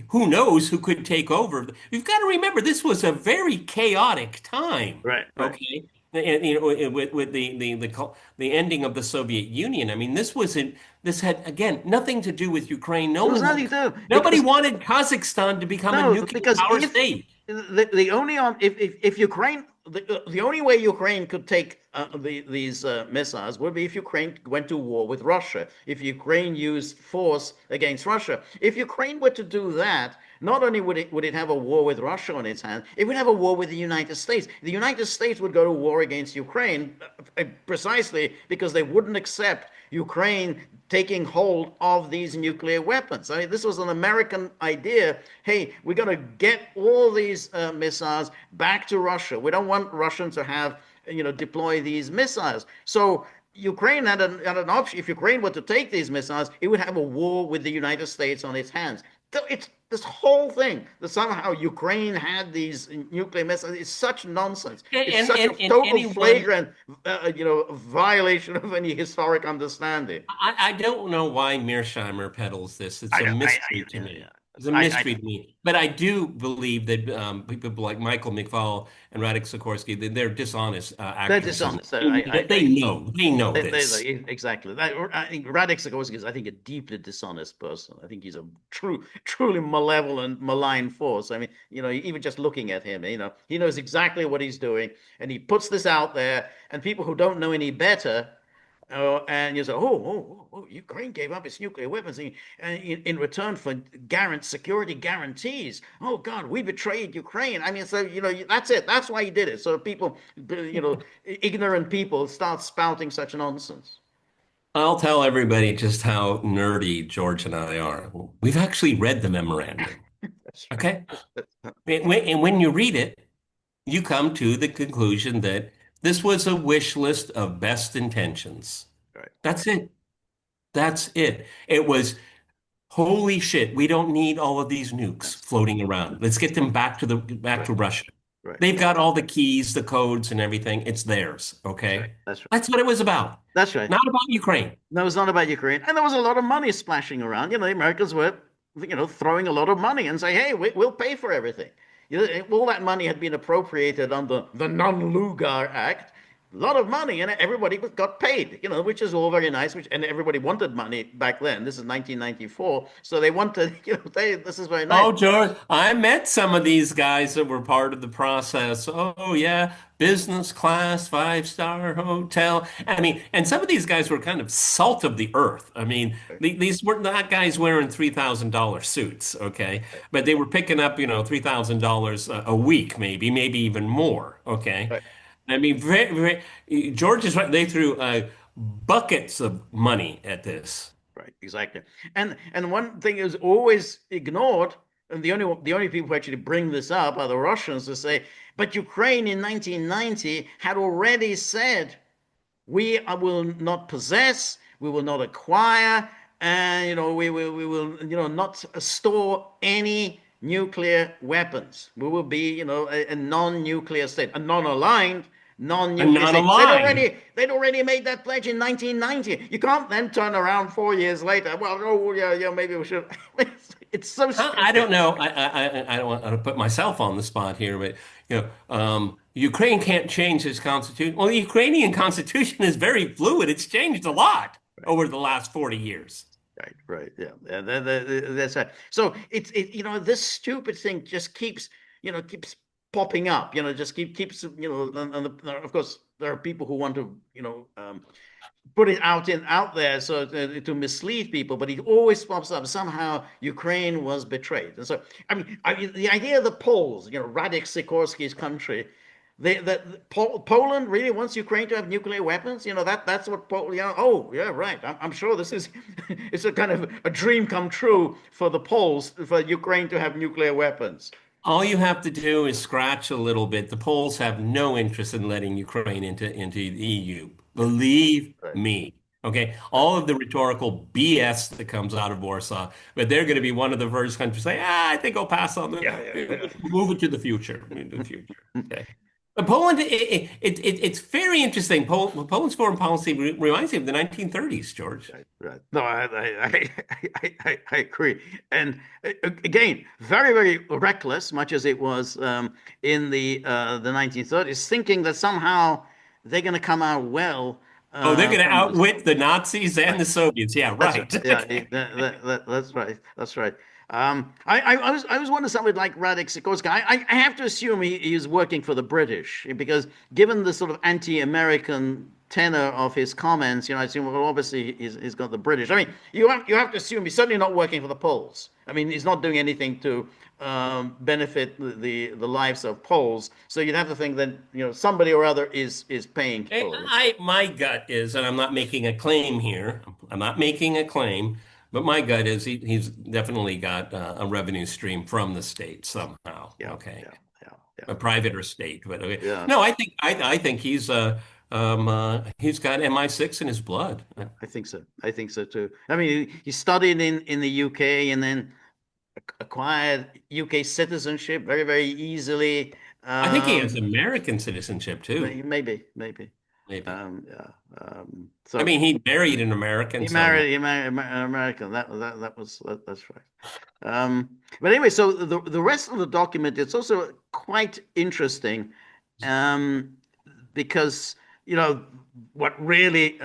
who knows who could take over. You've got to remember this was a very chaotic time. Right, right. Okay, and, with the ending of the Soviet Union. I mean, this had again nothing to do with Ukraine. There was nothing to Nobody because wanted Kazakhstan to become a no, nuclear because power if state. the only if Ukraine the only way Ukraine could take these missiles would be if Ukraine went to war with Russia, if Ukraine used force against Russia. If Ukraine were to do that, not only would it have a war with Russia on its hands, it would have a war with the United States. The United States would go to war against Ukraine precisely because they wouldn't accept Ukraine taking hold of these nuclear weapons. I mean, this was an American idea. Hey, we're going to get all these missiles back to Russia. We don't want Russians to have, deploy these missiles. So Ukraine had an option. If Ukraine were to take these missiles, it would have a war with the United States on its hands. It's this whole thing that somehow Ukraine had these nuclear missiles is such nonsense. It's such a And total anyone, flagrant, violation of any historic understanding. I don't know why Mearsheimer peddles this. It's I a know. mystery to Yeah, me. yeah. It's a I mystery to me. But I do believe that people like Michael McFaul and Radek Sikorsky, they're dishonest They're actors, and dishonest. I they know this. exactly. I think Radek Sikorsky is, I think, a deeply dishonest person. I think he's a truly malevolent, malign force. I mean, even just looking at him, he knows exactly what he's doing, and he puts this out there, and people who don't know any better. And you say, Ukraine gave up its nuclear weapons in return for security guarantees. Oh God, we betrayed Ukraine. I mean, so that's it. That's why he did it. So people, ignorant people, start spouting such nonsense. I'll tell everybody just how nerdy George and I are. We've actually read the memorandum. That's Okay. right. And when you read it, you come to the conclusion that this was a wish list of best intentions. Right. That's it. That's it. It was, holy shit, we don't need all of these nukes That's floating around. Let's get them back right. to Russia. Right. They've got all the keys, the codes, and everything. It's theirs. That's right. Okay. That's right. That's what it was about. That's right. Not about Ukraine. No, it's not about Ukraine. And there was a lot of money splashing around. The Americans were, throwing a lot of money and say, hey, we'll pay for everything. All that money had been appropriated under the Non-Lugar Act. A lot of money, and everybody got paid, which is all very nice. And everybody wanted money back then. This is 1994, so they wanted, this is very nice. Oh, George, I met some of these guys that were part of the process. Oh, yeah, business class, five-star hotel. I mean, and some of these guys were kind of salt of the earth. I mean, these were not guys wearing $3,000 suits, okay? But they were picking up, $3,000 a week, maybe even more, okay? Right. I mean, George is right. They threw buckets of money at this. Right, exactly. And one thing is always ignored, and the only people who actually bring this up are the Russians to say, but Ukraine in 1990 had already said we will not possess, we will not acquire, and we will not store any nuclear weapons. We will be a non-nuclear state, a non-aligned And non-nuclear not state. aligned. They'd already made that pledge in 1990. You can't then turn around 4 years later. Well, oh yeah, maybe we should. It's so I stupid. don't know. I don't want to put myself on the spot here, but Ukraine can't change its constitution. Well, the Ukrainian constitution is very fluid. It's changed a lot Right, over the last 40 years. right, yeah, yeah. That's right. So this stupid thing just keeps popping up. Just keeps of course there are people who want to put it out there so to mislead people, but it always pops up. Somehow Ukraine was betrayed, and so I mean the idea of the Poles, Radek Sikorsky's country, Poland really wants Ukraine to have nuclear weapons. That's what Poland. Oh yeah, right. I'm sure this is it's a kind of a dream come true for the Poles for Ukraine to have nuclear weapons. All you have to do is scratch a little bit. The Poles have no interest in letting Ukraine into the EU. Yeah, Believe right, me. Okay. right. All of the rhetorical BS that comes out of Warsaw, but they're going to be one of the first countries to say, I think I'll pass on Yeah, yeah, move it to the future. Into the future. yeah. Okay. But Poland, it's very interesting. Poland's foreign policy reminds me of the 1930s, George. Right, right. No, I agree. And again, very, very reckless, much as it was in the 1930s, thinking that somehow they're going to come out well Oh, they're going to from this. outwit the Nazis and the Soviets. Yeah, That's right. right. Yeah, Okay. that's right. That's right. I was wondering somebody like Radek Sikorski. I have to assume he is working for the British because given the sort of anti-American tenor of his comments, I assume well, obviously he's got the British. I mean, you have to assume he's certainly not working for the Poles. I mean, he's not doing anything to benefit the lives of Poles. So you'd have to think that somebody or other is paying for it. My gut is, and I'm not making a claim here. I'm not making a claim, but my gut is he's definitely got a revenue stream from the state somehow. Yeah, Okay, yeah, yeah, yeah, a private or state, but okay. yeah. No, I think he's got MI6 in his blood. I think so. I think so too. I mean, he studied in the UK and then acquired UK citizenship very, very easily. I think he has Um, American citizenship too. maybe. Maybe. Yeah. I So mean, he married an American, so he married an American. That's right. But anyway, so the rest of the document it's also quite interesting, um, because what really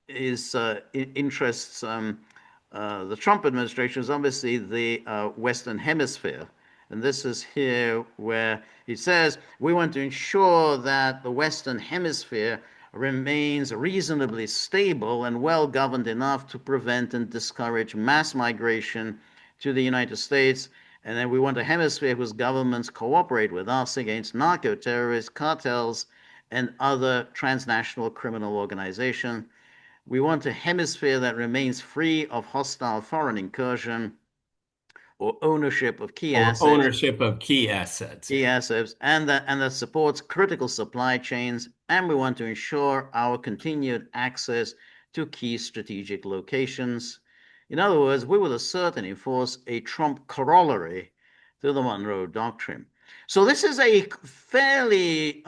is interests the Trump administration is obviously the Western Hemisphere. And this is here where he says, we want to ensure that the Western Hemisphere remains reasonably stable and well governed enough to prevent and discourage mass migration to the United States. And then we want a hemisphere whose governments cooperate with us against narco terrorists, cartels, and other transnational criminal organizations. We want a hemisphere that remains free of hostile foreign incursion or ownership of key or assets, ownership of key assets. key Yeah. assets, and that supports critical supply chains. And we want to ensure our continued access to key strategic locations. In other words, we will assert and enforce a Trump corollary to the Monroe Doctrine. So this is a fairly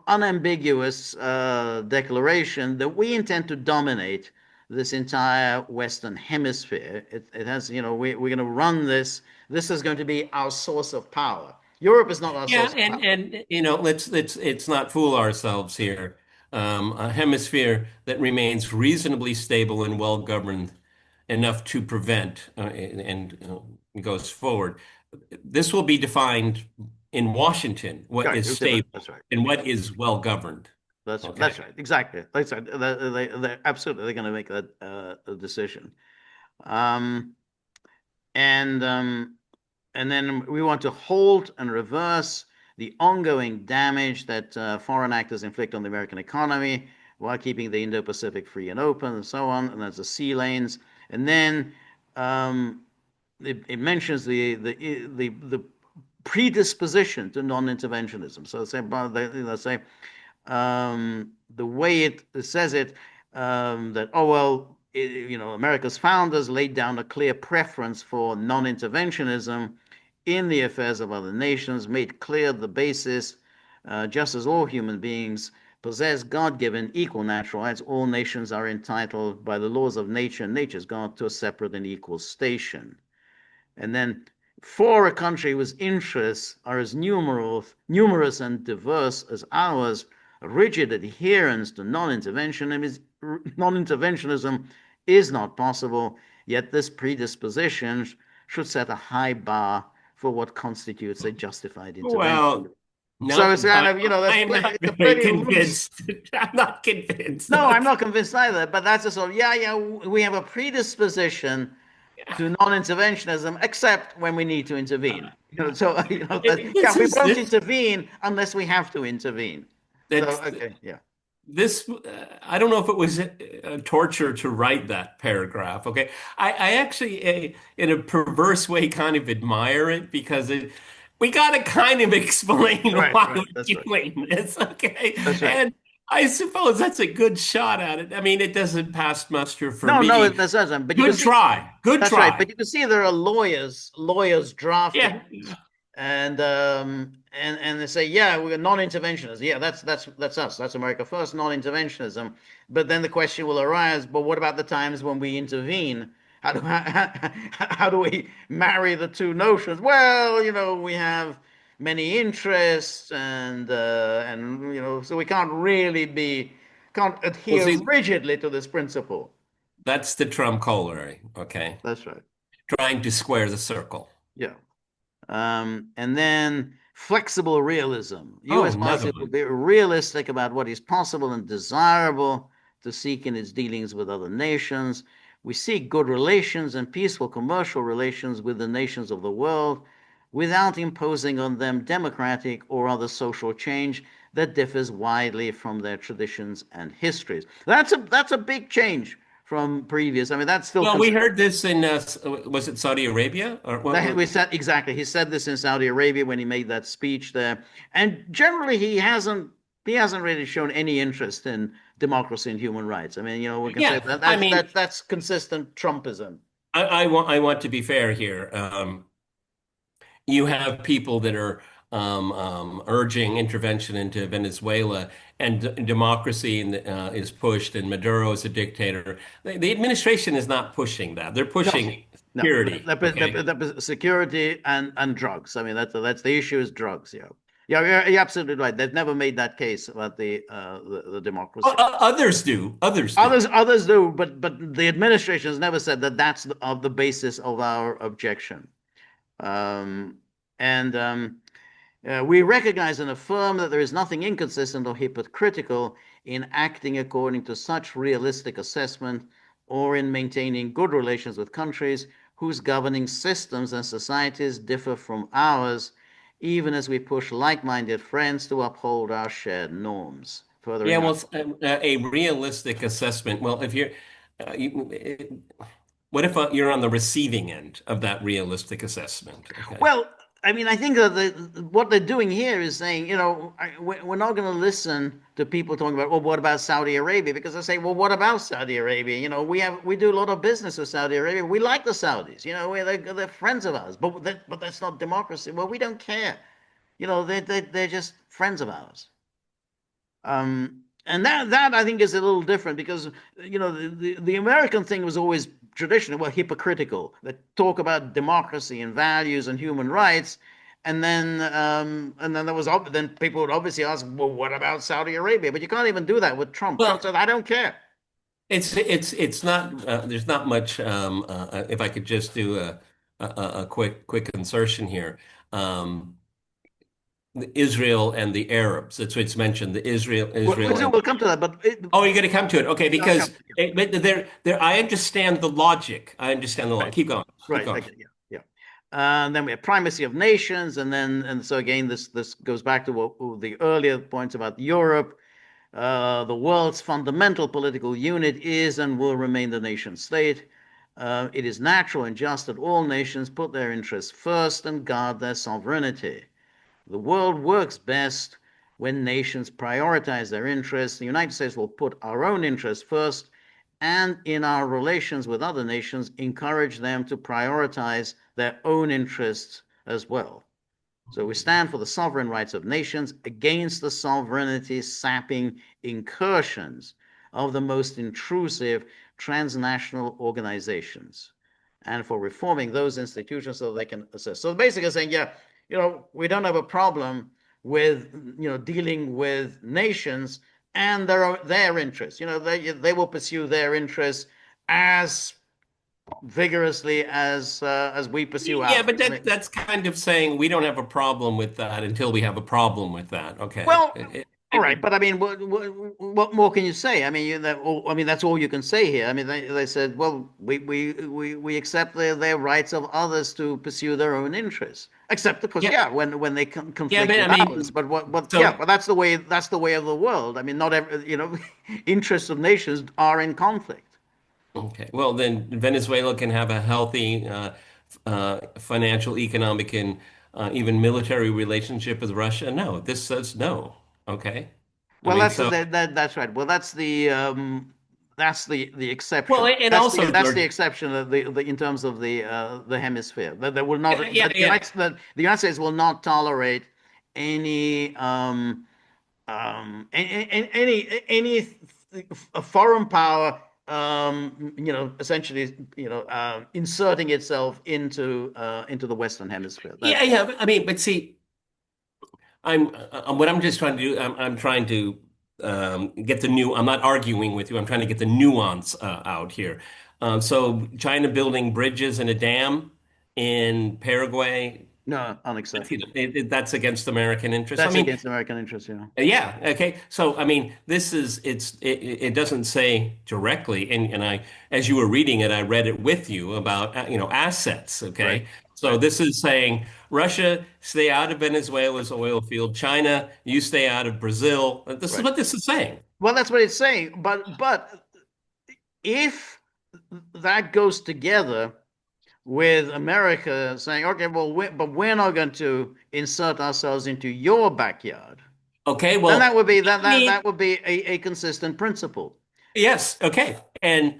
unambiguous declaration that we intend to dominate this entire Western Hemisphere. It has, we're going to run this. This is going to be our source of power. Europe is not our Yeah, source of power. and let's not fool ourselves here. A hemisphere that remains reasonably stable and well governed enough to prevent and goes forward. This will be defined in Washington, what Right, is stable that's right. and what is well governed. That's Okay. right. Exactly. That's right. They're absolutely they're going to make that decision. Um, and um, and then we want to halt and reverse the ongoing damage that foreign actors inflict on the American economy while keeping the Indo-Pacific free and open, and so on. And that's the sea lanes. And then um, it mentions the predisposition to non-interventionism. So say the way it says it, that, oh, well, America's founders laid down a clear preference for non interventionism in the affairs of other nations, made clear the basis, just as all human beings possess God given equal natural rights, all nations are entitled by the laws of nature and nature's God to a separate and equal station. And then for a country whose interests are as numerous and diverse as ours, a rigid adherence to non-interventionism is not possible, yet this predisposition should set a high bar for what constitutes a justified intervention. Well, So no, it's kind of, I'm not it's a very pretty loose. convinced. I'm not convinced. No, I'm Okay. not convinced either, but that's a sort of, yeah, we have a predisposition to non-interventionism, except when we need to intervene. So This we is won't this intervene unless we have to intervene. So that's okay, yeah, this I don't know if it was torture to write that paragraph. Okay, I actually, in a perverse way, kind of admire it because we got to kind of explain right, why right, that's we're right, doing this. Okay, that's right. and I suppose that's a good shot at it. I mean, it doesn't pass muster for No, no, me. that doesn't. But you can Good see try. Good that's right. try. But you can see there are lawyers drafting Yeah. it, and they say, yeah, we're non-interventionists. Yeah, that's us. That's America First, non-interventionism. But then the question will arise, but what about the times when we intervene? How do we marry the two notions? Well, we have many interests, and so we can't Well, adhere see, rigidly to this principle. That's the Trump corollary. Okay. That's right. Trying to square the circle. Yeah. And then flexible realism. Oh, U.S. another policy will one. be realistic about what is possible and desirable to seek in its dealings with other nations. We seek good relations and peaceful commercial relations with the nations of the world without imposing on them democratic or other social change that differs widely from their traditions and histories. That's a big change from previous. I mean, that's still Well, we considered. heard this in, was it Saudi Arabia? Or what? We said exactly. He said this in Saudi Arabia when he made that speech there, and generally he hasn't really shown any interest in democracy and human rights. I mean, we can say Yeah, that I that's mean, that's that's consistent Trumpism. I want to be fair here. You have people that are urging intervention into Venezuela, and democracy is pushed, and Maduro is a dictator. The administration is not pushing that. They're No, pushing no, security. Okay. security and drugs. I mean, that's the issue is drugs. Yeah, yeah, you're absolutely right. They've never made that case about the democracy. Others do. Others do. Others do, but the administration has never said that that's the basis of our objection. Um, and We recognize and affirm that there is nothing inconsistent or hypocritical in acting according to such realistic assessment or in maintaining good relations with countries whose governing systems and societies differ from ours, even as we push like minded friends to uphold our shared norms. Yeah, Furthering our. well, a realistic assessment. Well, if you're, what if you're on the receiving end of that realistic assessment? Okay. Well, I mean, I think that what they're doing here is saying, we're not going to listen to people talking about, well, what about Saudi Arabia? Because they say, well, what about Saudi Arabia? We do a lot of business with Saudi Arabia. We like the Saudis. They're friends of ours, but that's not democracy. Well, we don't care. They're just friends of ours. And that I think is a little different because the American thing was always traditional, well, hypocritical. That talk about democracy and values and human rights, and then then people would obviously ask, well, what about Saudi Arabia? But you can't even do that with Trump. Trump Well, said, I don't care. it's not. There's not much. If I could just do a quick insertion here. Um, Israel and the Arabs. That's what it's mentioned. The We'll, Israel we'll and. we'll come to that, but Oh, you're going to come to it. Okay, I'll come because to it. but there. I understand the logic. I understand the law. Right, Keep going. Keep right, going. okay, yeah, yeah. And then we have primacy of nations, and so again, this goes back to the earlier points about Europe. The world's fundamental political unit is and will remain the nation state. It is natural and just that all nations put their interests first and guard their sovereignty. The world works best when nations prioritize their interests. The United States will put our own interests first and in our relations with other nations, encourage them to prioritize their own interests as well. So we stand for the sovereign rights of nations against the sovereignty sapping incursions of the most intrusive transnational organizations and for reforming those institutions so they can assist. So basically saying, yeah, we don't have a problem with, dealing with nations and their interests. They will pursue their interests as vigorously as we pursue Yeah, but ours. I mean, that's kind of saying we don't have a problem with that until we have a problem with that. Okay. well, all right, but I mean, what more can you say? I mean, that's all you can say here. I mean, they said, well, we accept their rights of others to pursue their own interests, except of course, Yeah, yeah, when they yeah, conflict but I with ours. mean, But yeah, so but that's the way of the world. I mean, not every interests of nations are in conflict. okay. Well, then Venezuela can have a healthy financial, economic, and even military relationship with Russia. No, this says no. Okay. I Well, mean, so that's right. Well, that's the well, exception. and That's the also that's the George. exception of the in terms of the hemisphere. That will not Yeah, yeah. the United States will not tolerate any any a foreign power essentially inserting itself into the Western Hemisphere. Yeah, yeah. I mean, but see, what I'm just trying to do. I'm trying to get the new. I'm not arguing with you. I'm trying to get the nuance out here. So China building bridges and a dam in Paraguay. No, That's, you know, unacceptable. that's against American interests. I That's mean, against American interests, you know. yeah, okay. So I mean, this is it doesn't say directly, and I, as you were reading it, I read it with you about assets. Right, Okay, so right, this is saying Russia, stay out of Venezuela's oil field. China, you stay out of Brazil. This is right. what this is saying. Well, that's what it's saying. But if that goes together with America saying, okay, well, but we're not going to insert ourselves into your backyard, Okay, then well, that would be I mean, that would be a consistent principle. yes, okay, and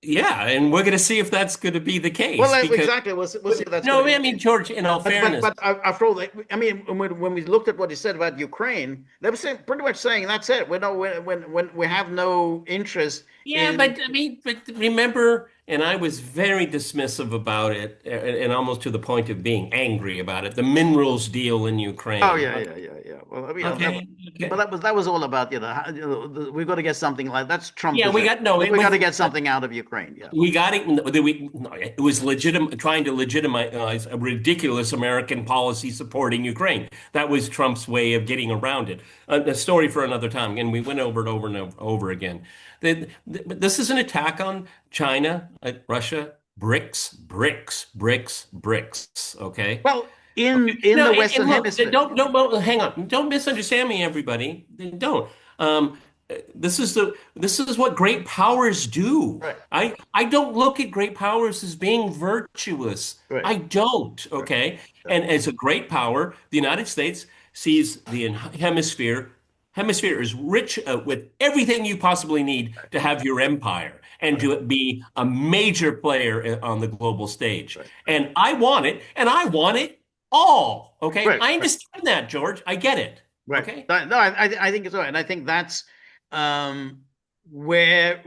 yeah, and we're going to see if that's going to be the case Well, because exactly. We'll see if that's going no, to be I the mean, case. George, in all fairness. But after all, I mean, when we looked at what he said about Ukraine, they were saying, pretty much saying that's it. We know when we have no interest Yeah, in. but I mean, but remember, and I was very dismissive about it, and almost to the point of being angry about it. The minerals deal in Oh Ukraine. yeah, yeah, yeah, yeah. Well, I mean, Okay, but okay. that was all about we've got to get something like that's Yeah, we Trumpism. got no. It We got was to get something out of Ukraine. Yeah, we got it. No, no, it was legitimate, trying to legitimize a ridiculous American policy supporting Ukraine. That was Trump's way of getting around it. A story for another time. And we went over it over and over again. This is an attack on China, Russia, BRICS. Okay. well, Okay. in No, the and Western look, Hemisphere. don't well, hang on. Don't misunderstand me, everybody. Don't. Um, this is what great powers do. Right, I don't look at great powers as being virtuous. right, I don't. right. Okay. Yeah, And as a great power, the United States sees the hemisphere is rich with everything you possibly need right, to have your empire and right, to be a major player on the global stage. right, And I want it, and I want it all. Okay. right, I right. understand that, George. I get it. Right. Okay. No, I think it's right, and I think that's um, where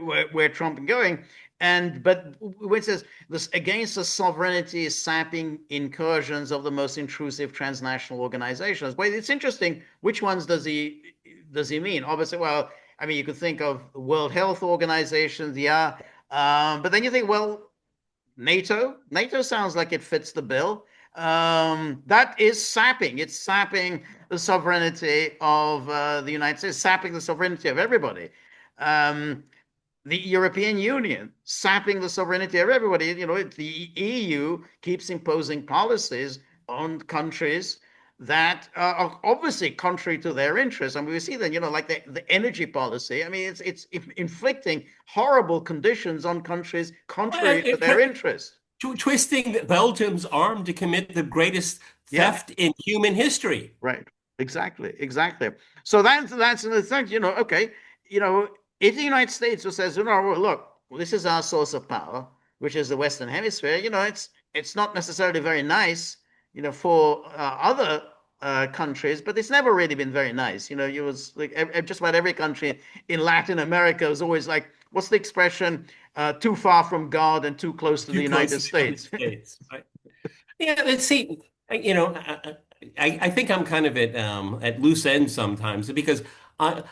Trump is going. And but when it says this against the sovereignty sapping incursions of the most intrusive transnational organizations, well, it's interesting. Which ones does he mean? Obviously, well, I mean, you could think of the World Health Organizations, yeah, but then you think, well, NATO sounds like it fits the bill. That is sapping. It's sapping the sovereignty of the United States, sapping the sovereignty of everybody. Um, the European Union sapping the sovereignty of everybody. You know, the EU keeps imposing policies on countries that are obviously contrary to their interests. I mean, we see that, like the energy policy. I mean, it's inflicting horrible conditions on countries Well, contrary to their interests. twisting Belgium's arm to commit the greatest Yeah, theft in human history. right. Exactly, exactly. So that's the thing, okay, if the United States just says, well, look, this is our source of power, which is the Western Hemisphere, it's not necessarily very nice, for other countries, but it's never really been very nice. You was like just about every country in Latin America is always like, what's the expression? Too far from God and too close to the Too close United to the United States. States. Right? Yeah, let's see. I think I'm kind of at loose ends sometimes because I,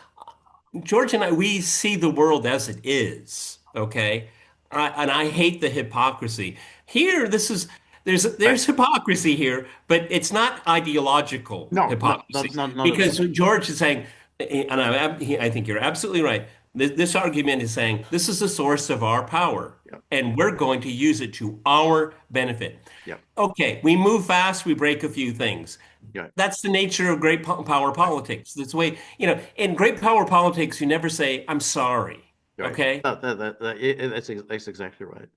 George and I, we see the world as it is, okay? And I hate the hypocrisy. Here, Right. there's hypocrisy here, but it's not ideological No, no, hypocrisy not at because all. George is saying, and I think you're absolutely right. This argument is saying this is the source of our power, Yeah, and we're going to use it to our benefit. yeah, Okay, we move fast, we break a few things. yeah. That's the nature of great power Right. politics. That's the way, in great power politics, you never say, I'm sorry. Right. Okay? That's exactly right.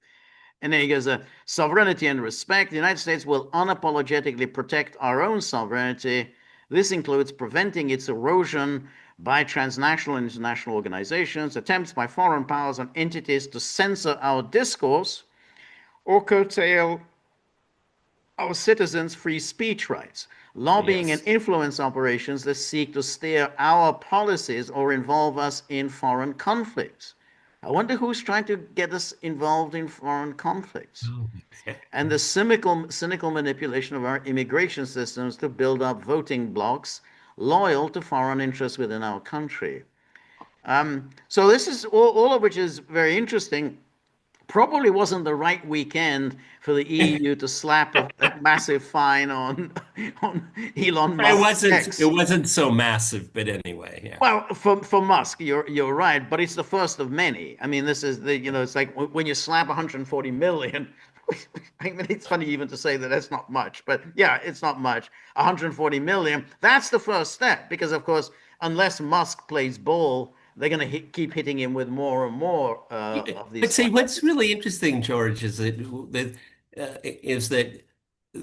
And then he goes, sovereignty and respect. The United States will unapologetically protect our own sovereignty. This includes preventing its erosion by transnational and international organizations, attempts by foreign powers and entities to censor our discourse or curtail our citizens' free speech rights, lobbying and Yes. influence operations that seek to steer our policies or involve us in foreign conflicts. I wonder who's trying to get us involved in foreign conflicts. Oh, And the cynical manipulation of our immigration systems to build up voting blocs loyal to foreign interests within our country. So this is all of which is very interesting. Probably wasn't the right weekend for the EU to slap a massive fine on on Elon Musk's It X. wasn't so massive, but anyway, yeah. Well, for Musk, you're right, but it's the first of many. I mean, this is the it's like when you slap 140 million. I mean, it's funny even to say that that's not much, but yeah, it's not much. 140 million. That's the first step because, of course, unless Musk plays ball, they're going to keep hitting him with more and more of these But see, fines. what's really interesting, George, is that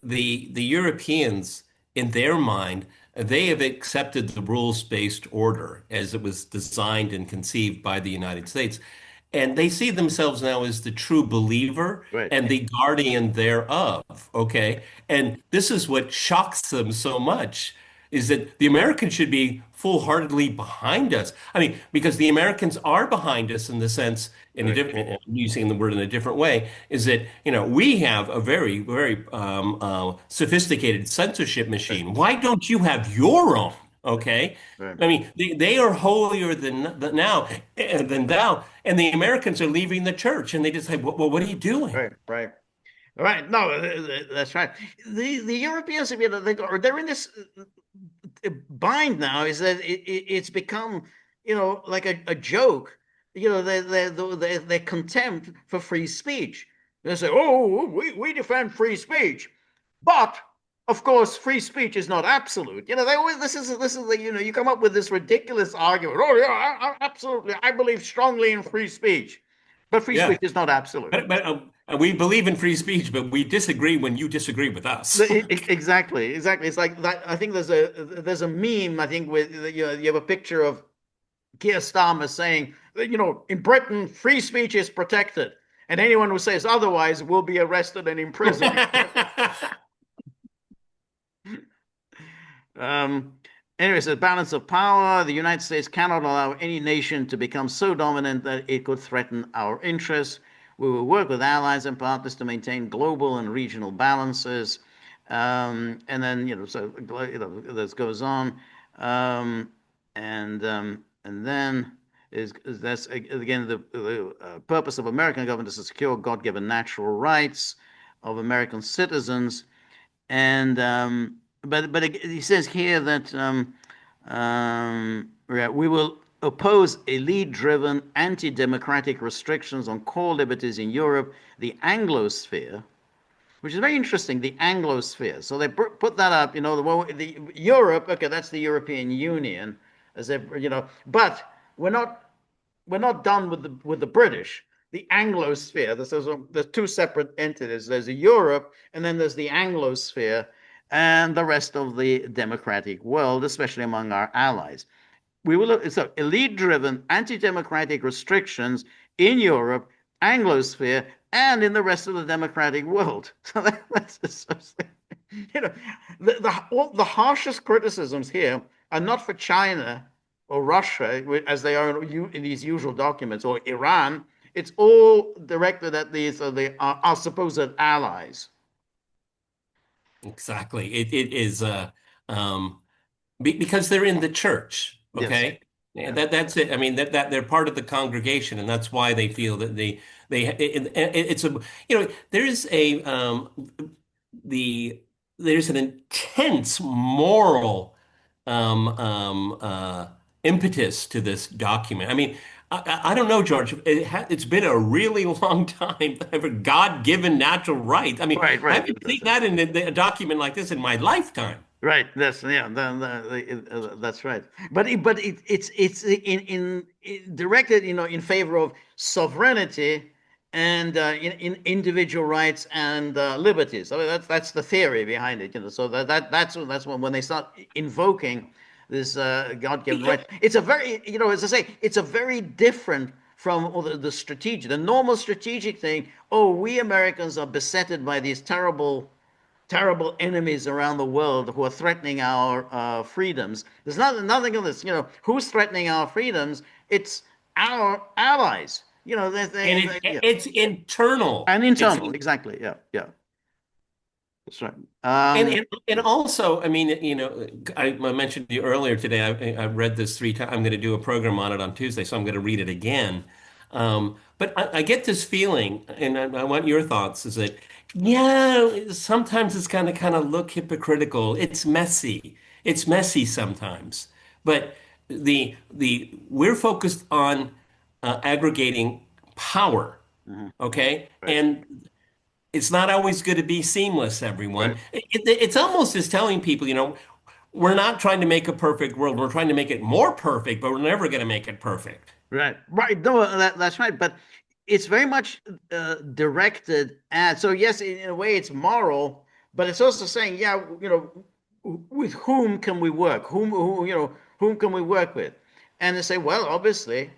the Europeans, in their mind, they have accepted the rules-based order as it was designed and conceived by the United States. And they see themselves now as the true believer Right, and the guardian thereof. Okay. And this is what shocks them so much is that the Americans should be full-heartedly behind us. I mean, because the Americans are behind us in the sense, in a right, different, using the word in a different way, is that, we have a very, very sophisticated censorship right, machine. Why don't you have your own? Okay. right, I mean, they are holier than thou, and the Americans are leaving the church, and they just say, "Well, what are you doing?" right, right. Right. No, that's right. The Europeans, they're in this bind now. Is that it's become like a joke. Their contempt for free speech. They say, "Oh, we defend free speech," but of course, free speech is not absolute. They always this is the you come up with this ridiculous argument. Oh yeah, absolutely, I believe strongly in free speech, but free speech Yeah, is not absolute. but we believe in free speech, but we disagree when you disagree with us. Exactly, exactly. It's like that. I think there's a meme. I think with you have a picture of Keir Starmer saying that in Britain free speech is protected, and anyone who says otherwise will be arrested and imprisoned. Um, anyway, so balance of power. The United States cannot allow any nation to become so dominant that it could threaten our interests. We will work with allies and partners to maintain global and regional balances. And then, this goes on. Um, and then is that's again the purpose of American government is to secure God-given natural rights of American citizens and but he says here that yeah, we will oppose elite-driven, anti-democratic restrictions on core liberties in Europe, the Anglosphere, which is very interesting. The Anglosphere. So they put that up. The Europe. Okay, that's the European Union, as if but we're not we're not done with the British. The Anglosphere. There's two separate entities. There's a Europe, and then there's the Anglosphere, and the rest of the democratic world, especially among our allies. We will so elite-driven, anti-democratic restrictions in Europe, Anglosphere, and in the rest of the democratic world. So that's just, you know all the harshest criticisms here are not for China or Russia, as they are in these usual documents, or Iran. It's all directed at these our supposed allies. Exactly. It is um, because they're in the church. Yes. Okay, yeah, Yeah. that's it. I mean that they're part of the congregation, and that's why they feel that it's a there's the there's an intense moral um, um, uh, impetus to this document. I mean, I don't know, George. It's been a really long time for God-given natural right. I mean, Right. I Right. haven't seen that in a document like this in my lifetime. Right. That's yeah. That's right. But it's directed in favor of sovereignty and in individual rights and liberties. I mean that's the theory behind it. So that's when they start invoking this God-given Yeah, right. It's a very as I say, it's a very different from all the strategic, the normal strategic thing. Oh, we Americans are besetted by these terrible enemies around the world who are threatening our freedoms. There's nothing of this. Who's threatening our freedoms? It's our allies. and Yeah. it's internal. And It's internal, exactly. Yeah, yeah. That's right. And, Um, and and also, I mean, I mentioned to you earlier today. I read this 3 times. I'm going to do a program on it on Tuesday, so I'm going to read it again. But I get this feeling, and I want your thoughts. Is that yeah? Sometimes it's kind of look hypocritical. It's messy. It's messy sometimes. But the we're focused on aggregating power, mhm. okay? Right, And it's not always going to be seamless, everyone. right. It's almost as telling people, we're not trying to make a perfect world. We're trying to make it more perfect, but we're never going to make it perfect. Right, right. No, that's right. But it's very much directed at. So yes, in a way, it's moral, but it's also saying, yeah, with whom can we work? Whom can we work with? And they say, well, obviously,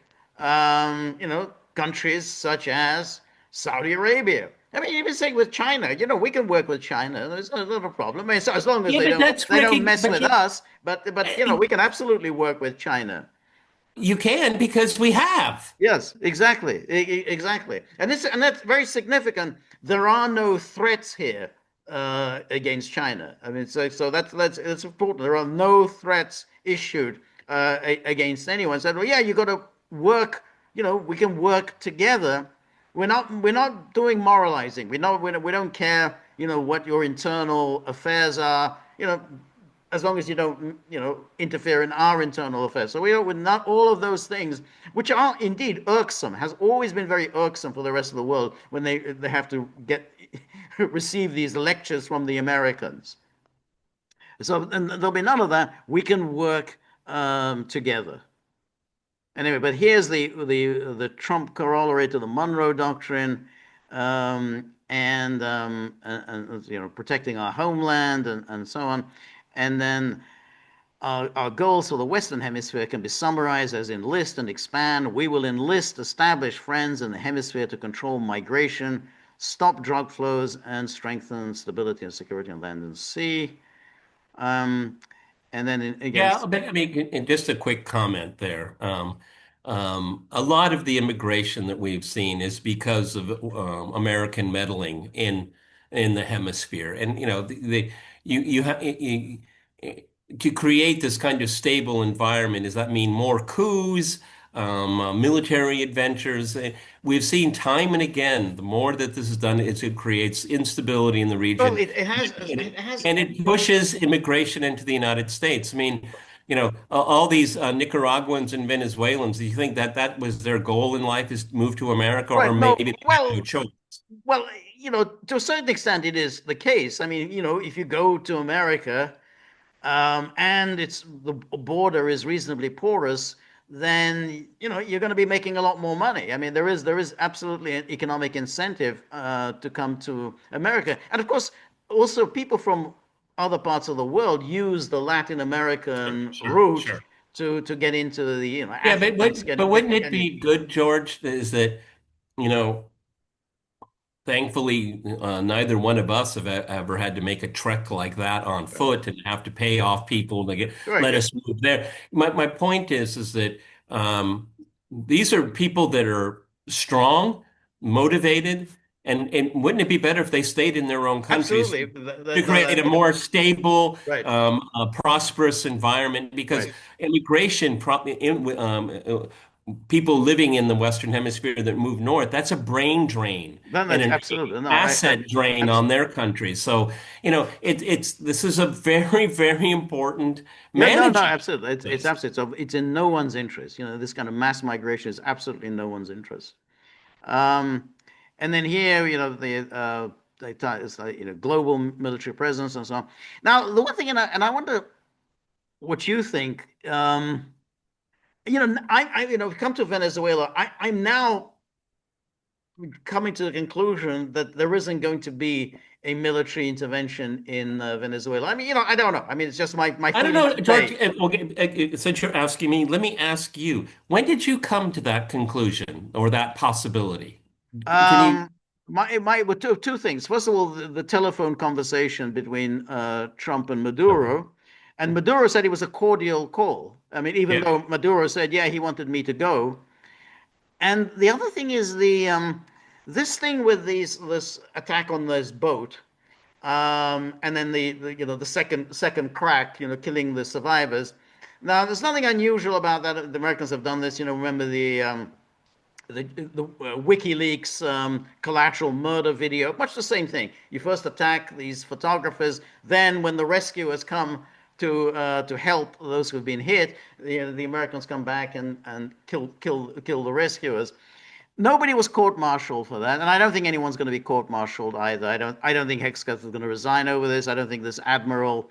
countries such as Saudi Arabia. I mean, even saying with China, we can work with China. There's not a problem. I mean, so as long as Yeah, they but don't that's they don't Ricky. mess with us, but Uh, we can absolutely work with China. you can because we have. Yes, exactly, exactly, and that's very significant. There are no threats here against China. I mean, so that's important. There are no threats issued against anyone. Said, well, yeah, you got to work. We can work together. We're not doing moralizing. We don't care. What your internal affairs are. As long as you don't, interfere in our internal affairs. So we don't, with not all of those things, which are indeed irksome, has always been very irksome for the rest of the world when they have to get receive these lectures from the Americans. So and there'll be none of that. We can work together. Anyway, but here's the Trump corollary to the Monroe Doctrine, and protecting our homeland and so on, and then our goals for the Western Hemisphere can be summarized as enlist and expand. We will enlist established friends in the hemisphere to control migration, stop drug flows, and strengthen stability and security on land and sea. Um, and then Yeah, against, but I mean, and just a quick comment there. A lot of the immigration that we've seen is because of American meddling in the hemisphere, and you have to create this kind of stable environment. Does that mean more coups, military adventures? We've seen time and again, the more that this is done, it creates instability in the well, region. it has, And it it, has, and it pushes immigration into the United States. I mean, all these Nicaraguans and Venezuelans, do you think that that was their goal in life is to move to America, or right. maybe No, they had no choice? well, to a certain extent, it is the case. I mean, if you go to America, and the border is reasonably porous, then you're going to be making a lot more money. I mean, there is absolutely an economic incentive to come to America, and of course, also people from other parts of the world use the Latin Sure, American sure, route sure. to get into the Yeah, but athletes would- but get wouldn't get it getting. be good, George, is that, you know, thankfully, neither one of us have ever had to make a trek like that on Right. foot and have to pay off people to Very let good. us move there. My point is that these are people that are strong, motivated, and wouldn't it be better if they stayed in their own countries Absolutely. to No, create a more stable, right, prosperous environment? Because right. immigration, people living in the Western Hemisphere that move north, that's a brain drain Then and that's an absolutely no. asset drain on Absolutely. their country. So, it's this is a very, very important Yeah, no, no, management absolutely. of It's this. absolutely. It's in no one's interest. This kind of mass migration is absolutely in no one's interest. Um, and then here, it's like, global military presence and so on. Now, the one thing, and I wonder what you think. Come to Venezuela. I'm now coming to the conclusion that there isn't going to be a military intervention in Venezuela. I mean, I don't know. I mean, it's just my I don't feeling know, George. today. Okay, since you're asking me, let me ask you: when did you come to that conclusion or that possibility? Can you? Um, my well, two things. First of all, the telephone conversation between Trump and Maduro, and Maduro said it was a cordial call. I mean, even Yeah. though Maduro said, yeah, he wanted me to go. And the other thing is the this thing with this attack on this boat. and then the second crack, killing the survivors. Now, there's nothing unusual about that. The Americans have done this. Remember the WikiLeaks collateral murder video, much the same thing. You first attack these photographers, then when the rescuers come to help those who've been hit, the Americans come back and kill the rescuers. Nobody was court-martialed for that, and I don't think anyone's going to be court-martialed either. I don't think Hexcutt is going to resign over this. I don't think this Admiral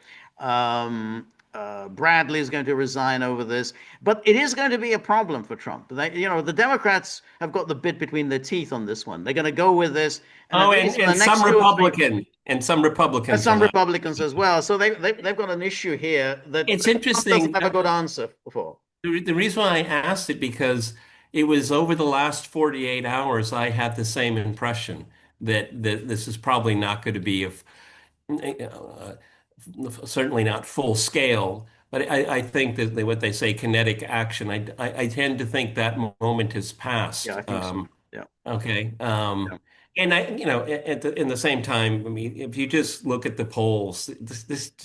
Bradley is going to resign over this. But it is going to be a problem for Trump. The Democrats have got the bit between their teeth on this one. They're going to go with this, and at Oh, least in the and some next 2 or 3, Republicans are some not. Republicans as well. So they've got an issue here that It's Trump doesn't interesting. have a good answer for. The reason why I asked it because it was over the last 48 hours I had the same impression that this is probably not going to be certainly not full scale, but I think that what they say kinetic action. I tend to think that moment has Yeah, passed. I think so. Yeah, Okay. yeah, And in the same time, I mean, if you just look at the polls,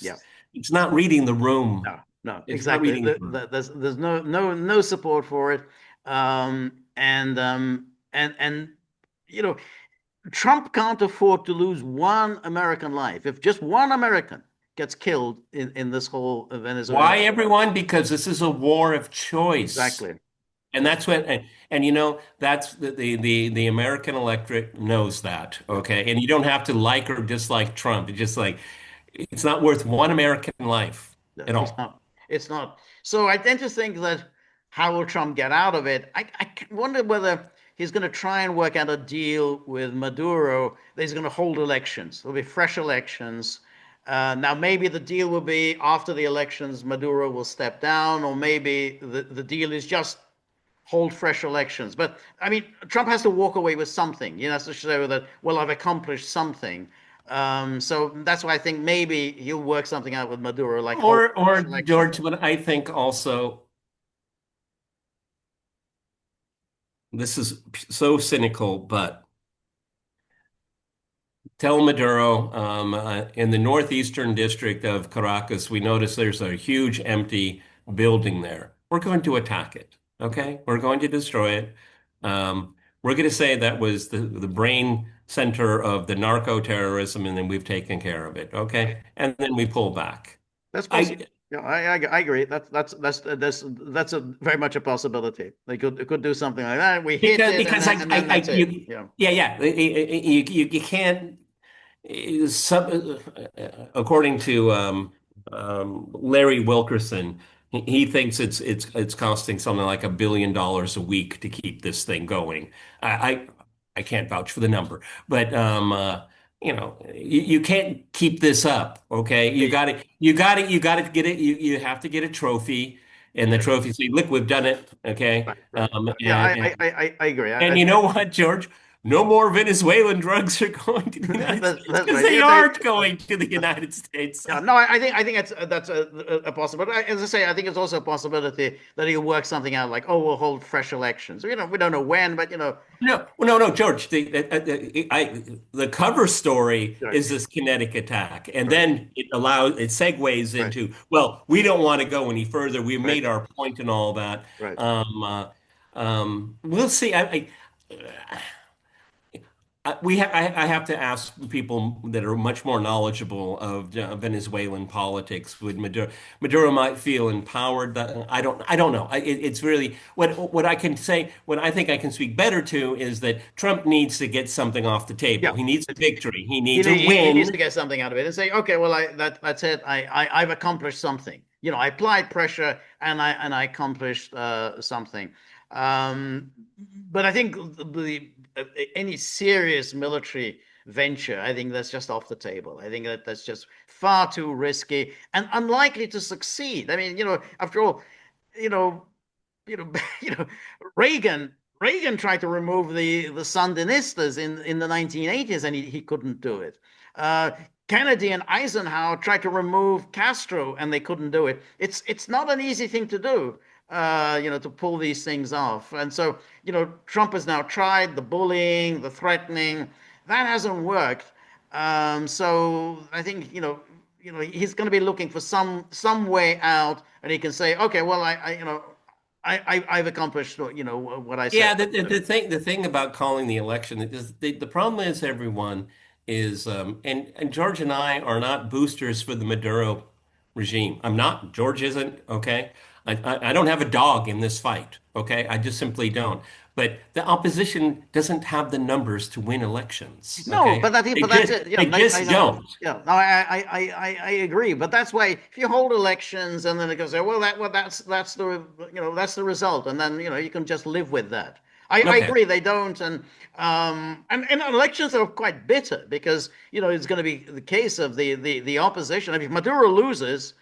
yeah. it's not reading the room. No, no, It's not exactly. reading the room. There's no support for it, and you know Trump can't afford to lose one American life. If just one American gets killed in this whole Venezuela, Why everyone? Because this is a war of choice. exactly. And that's what, and that's the American electorate knows that, Yeah. okay? And you don't have to like or dislike Trump. It's just like, it's not worth one American life No, at it's all. not. It's not. So I tend to think that how will Trump get out of it? I wonder whether he's going to try and work out a deal with Maduro that he's going to hold elections. There'll be fresh elections. Now, maybe the deal will be after the elections, Maduro will step down, or maybe the deal is just hold fresh elections. But I mean, Trump has to walk away with something. Has to show that, well, I've accomplished something. So that's why I think maybe he'll work something out with Maduro, like hold Or fresh elections. George, what I think also, this is so cynical, but tell Maduro, in the northeastern district of Caracas, we notice there's a huge empty building there. We're going to attack it. Okay, we're going to destroy it. We're going to say that was the brain center of the narco terrorism, and then we've taken care of it. Right. Okay, and then we pull back. That's possible. I Yeah, I agree. That's a very much a possibility. They could do something like that. We hit it, and because then that's it. Yeah. yeah, you can't. According to Larry Wilkerson, he thinks it's costing something like $1 billion a week to keep this thing going. I can't vouch for the number, but you can't keep this up. Okay, Yeah, you got to get it. You have to get a trophy, and the right, trophy say, "Look, we've done it." Okay, right, right. Yeah, and I agree. and you know what, George? No more Venezuelan drugs are going to the United States That's because right. they Yeah, aren't going to the United States. yeah, no, I think that's a possibility. As I say, I think it's also a possibility that he'll work something out, like, oh, we'll hold fresh elections. We don't know when, but No, George. The cover story right, is this kinetic attack, and right, then it segues right, into, well, we don't want to go any further. We right, made our point and all that. right. We'll see. I have to ask people that are much more knowledgeable of Venezuelan politics. Would Maduro might feel empowered? I don't know. It's really what I can say. What I think I can speak better to is that Trump needs to get something off the table. Yeah, He needs a victory. He he, needs a he needs to win. get something out of it and say, okay, well, that's it. I've accomplished something. I applied pressure and I accomplished something. Um, but I think any serious military venture, I think that's just off the table. I think that's just far too risky and unlikely to succeed. I mean, after all, you know, you know, you know, Reagan Reagan tried to remove the Sandinistas in the 1980s, and he couldn't do it. Uh, Kennedy and Eisenhower tried to remove Castro, and they couldn't do it. It's not an easy thing to do, to pull these things off. And so, Trump has now tried the bullying, the threatening. That hasn't worked. So I think he's going to be looking for some way out, and he can say, okay, well, I've accomplished what I said. Yeah, the thing about calling the election is the problem is everyone is and George and I are not boosters for the Maduro regime. I'm not. George isn't. Okay, I don't have a dog in this fight. Okay, I just simply don't. But the opposition doesn't have the numbers to win elections. No, Okay, but they that's just it. Yeah, they just don't. yeah. No, I agree. But that's why if you hold elections and then it goes, well, that's the that's the result, and then you can just live with that. I Okay. agree they don't, and elections are quite bitter because it's going to be the case of the opposition. I mean, if Maduro loses,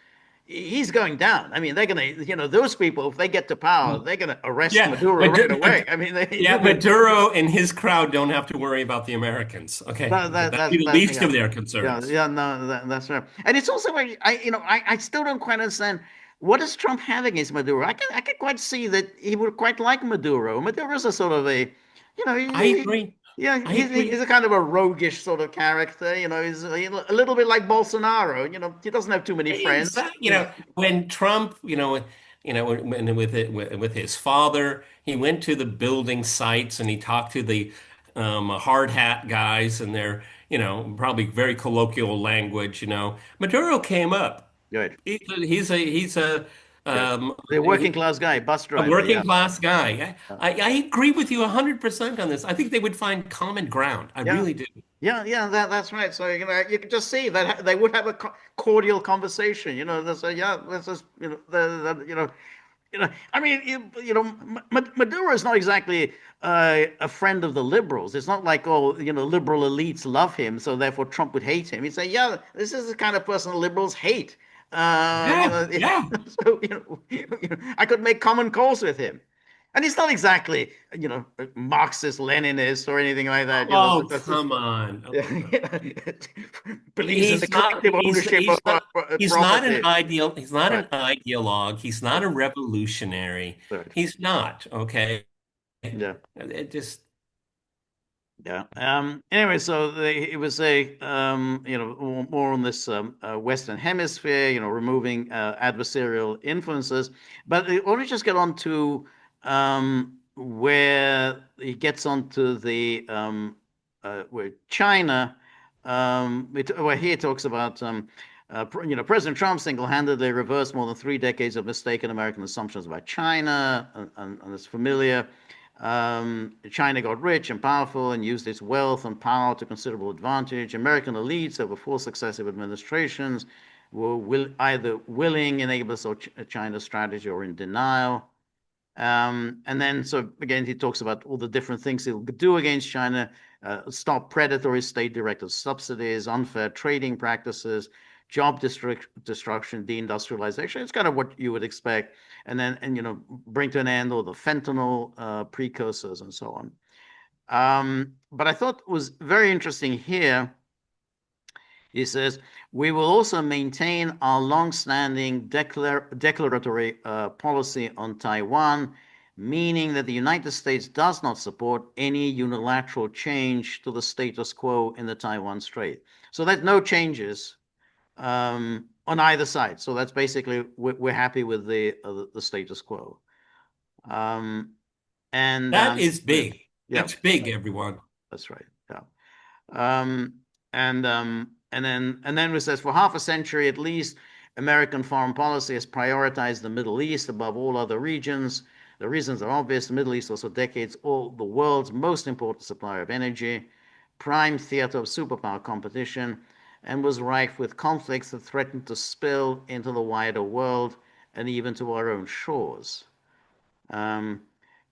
he's going down. I mean, they're going to those people if they get to power, they're going to arrest Yeah, Maduro right away. I mean, yeah, Maduro and his crowd don't have to worry about the Americans. Okay, that'd be the least yeah. of their Yeah, concerns. yeah, no, that's right. And it's also like I still don't quite understand what does Trump have against Maduro. I can quite see that he would quite like Maduro. Maduro's a sort of a, I agree. yeah, I he's agree. a kind of a roguish sort of character. He's a little bit like Bolsonaro. He doesn't have too many friends. Exactly. When Trump, with his father, he went to the building sites and he talked to the hard hat guys and their, probably very colloquial language. Maduro came up. Good, He's good. um, The working he, class guy, bus a driver. working Yeah. class guy. Uh, I agree with you 100% on this. I think they would find common ground. I Yeah. really do. Yeah, that's right. So you can just see that they would have a cordial conversation. They say, yeah, this is I mean, Maduro is not exactly a friend of the liberals. It's not like, oh, liberal elites love him, so therefore Trump would hate him. He'd say, yeah, this is the kind of person liberals hate. Yeah, yeah. So I could make common cause with him. And he's not exactly, Marxist, Leninist, or anything like that. Oh, That's just, come on. believes in the He's not collective ownership of he's not an property. ideal he's not Right, an ideologue. He's not right, a revolutionary. right. He's not, okay? Yeah. It just Yeah. Anyway, so it was a more on this Western Hemisphere, removing adversarial influences. But I want to just get on to where he gets onto the where China, where he talks about President Trump single-handedly reversed more than 3 decades of mistaken American assumptions about China, and it's familiar. China got rich and powerful and used its wealth and power to considerable advantage. American elites over 4 successive administrations were either willing enablers of China's strategy or in denial. And then, so again, he talks about all the different things he'll do against China, stop predatory state-directed subsidies, unfair trading practices, job destruction, deindustrialization. It's kind of what you would expect. And then, bring to an end all the fentanyl precursors and so on. But I thought was very interesting here. He says, we will also maintain our long-standing declaratory policy on Taiwan, meaning that the United States does not support any unilateral change to the status quo in the Taiwan Strait. So there's no changes on either side. So that's basically we're happy with the status quo. Um, and that is yeah, big. yeah, That's big, everyone. that's right. Yeah. Um, and then it says for half a century at least, American foreign policy has prioritized the Middle East above all other regions. The reasons are obvious. The Middle East was for decades all the world's most important supplier of energy, prime theater of superpower competition, and was rife with conflicts that threatened to spill into the wider world and even to our own shores. Um,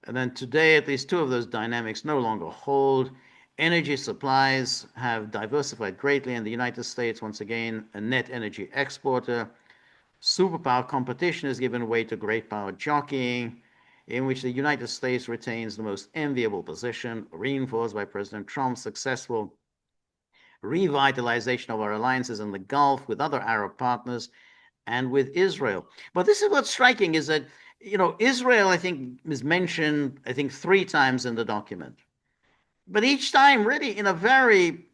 and then today, at least two of those dynamics no longer hold. Energy supplies have diversified greatly, and the United States, once again, a net energy exporter. Superpower competition has given way to great power jockeying, in which the United States retains the most enviable position, reinforced by President Trump's successful revitalization of our alliances in the Gulf with other Arab partners and with Israel. But this is what's striking is that, Israel, I think, is mentioned, I think, 3 times in the document. But each time, really, in a very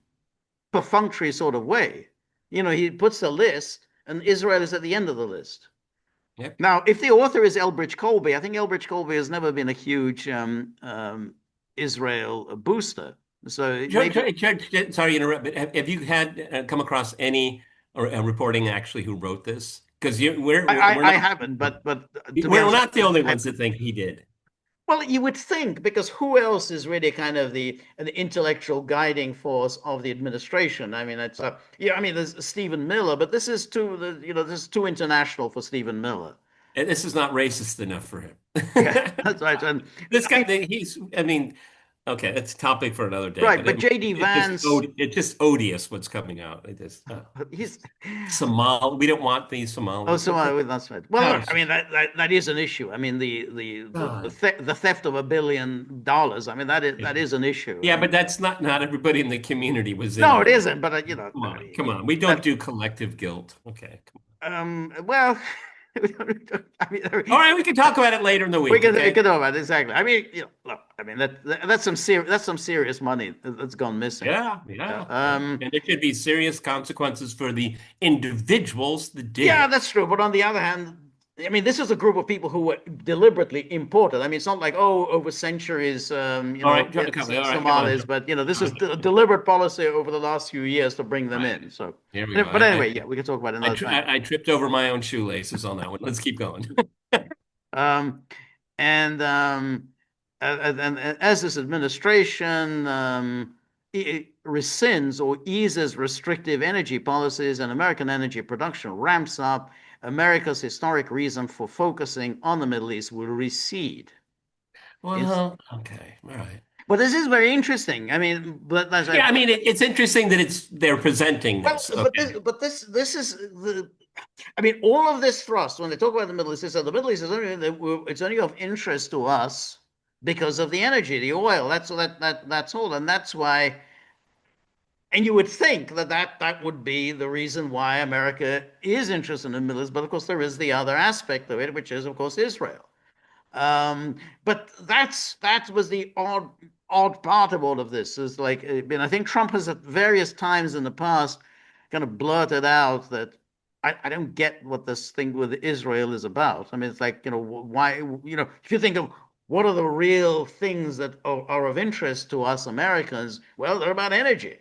perfunctory sort of way. He puts a list, and Israel is at the end of the list. Yep. Now, if the author is Elbridge Colby, I think Elbridge Colby has never been a huge Israel booster. So maybe Sorry to interrupt, but have you had come across any or reporting actually who wrote this? Because we're I not haven't, but to be we're honest, not the only I, ones that think he did. well, you would think because who else is really kind of the intellectual guiding force of the administration? I mean, it's yeah. I mean, there's Stephen Miller, but this is this is too international for Stephen Miller. And this is not racist enough for him. Yeah, that's right. And This I guy, mean, I mean, okay, it's a topic for another day, right, but but JD Vance, it's just odious what's coming out. It is he's Somal. We don't want these oh, Somalis. so Okay. that's right. Well, Oh, look, I mean that is an issue. I mean God. the theft of $1 billion. I mean that is an issue. Yeah, I mean, but that's not everybody in the community was in no, it on it. isn't. But Come on, come on. We don't that do collective guilt. Okay. well, I mean, All right, we can talk about it later in the we week. can we Okay. can talk about it, exactly. I mean, look, I mean that's some serious money that's gone missing. Yeah, Yeah, yeah, yeah. And there should be serious consequences for the individuals that did yeah, it. that's true. But on the other hand, I mean, this is a group of people who were deliberately imported. I mean, it's not like, oh, over centuries, All right, it's all right, come on, Somalis, John. but this is John. a deliberate policy over the last few years to bring them Right. in. So, Here we go. but anyway, yeah, we can talk about it another time. I tripped over my own shoelaces on that one. Let's keep going. Um, and as this administration rescinds or eases restrictive energy policies and American energy production ramps up, America's historic reason for focusing on the Middle East will recede. It's, Well, okay, all right. but this is very interesting. I mean, but as Yeah, I I mean, it's interesting that they're presenting well, this. Okay. this is the. I mean, all of this thrust when they talk about the Middle East, they say the Middle East is only it's only of interest to us because of the energy, the oil. That's all, and that's why. And you would think that would be the reason why America is interested in the Middle East, but of course there is the other aspect of it, which is of course Israel. But that was the odd part of all of this. Is like, I mean, I think Trump has at various times in the past kind of blurted out that I don't get what this thing with Israel is about. I mean, it's like, why, if you think of what are the real things that are of interest to us Americans, well, they're about energy.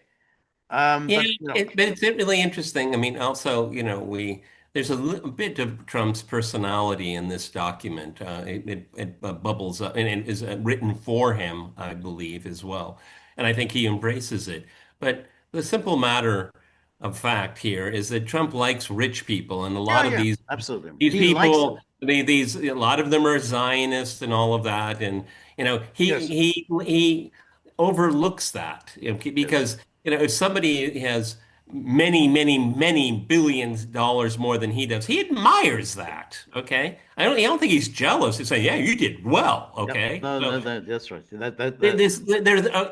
Yeah, But but it's really interesting. I mean, also, there's a little bit of Trump's personality in this document. It bubbles up and it is written for him, I believe, as well. And I think he embraces it. But the simple matter of fact here is that Trump likes rich people, and a yeah, lot of yeah, absolutely. these He likes them. people, these a lot of them are Zionists and all of that, and Yes, he overlooks that, yes. because if somebody has many billions of dollars more than he does, he admires that. Okay, I don't think he's jealous. He's saying, "Yeah, you did well." Yep. Okay, No, so no, that's right. That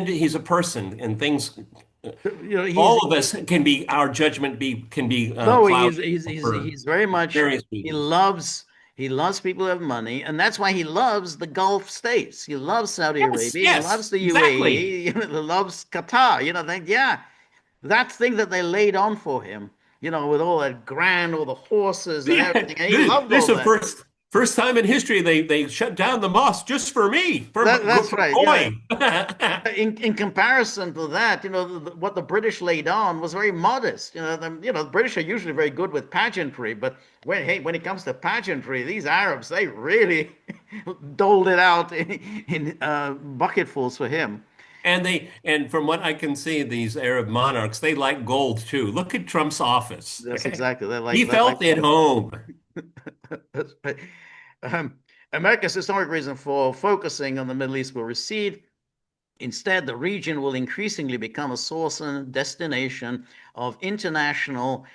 he's a person, and things. he's All of us can be our judgment can be no, clouded for he's very much various he reasons. loves he loves people who have money, and that's why he loves the Gulf states. He loves Saudi Yes, Arabia. He yes, loves the exactly. UAE. He loves Qatar. Yeah, that thing that they laid on for him. With all that grand, all the horses and Yeah, everything, and he loved this is all the that. first time in history they shut down the mosque just for me That's for right. going. In comparison to that, what the British laid on was very modest. The British are usually very good with pageantry, but when it comes to pageantry, these Arabs they really doled it out in bucketfuls for him. And from what I can see, these Arab monarchs, they like gold too. Look at Trump's office. That's Okay. exactly He they like felt at home. that's right. Um, America's historic reason for focusing on the Middle East will recede. Instead, the region will increasingly become a source and destination of international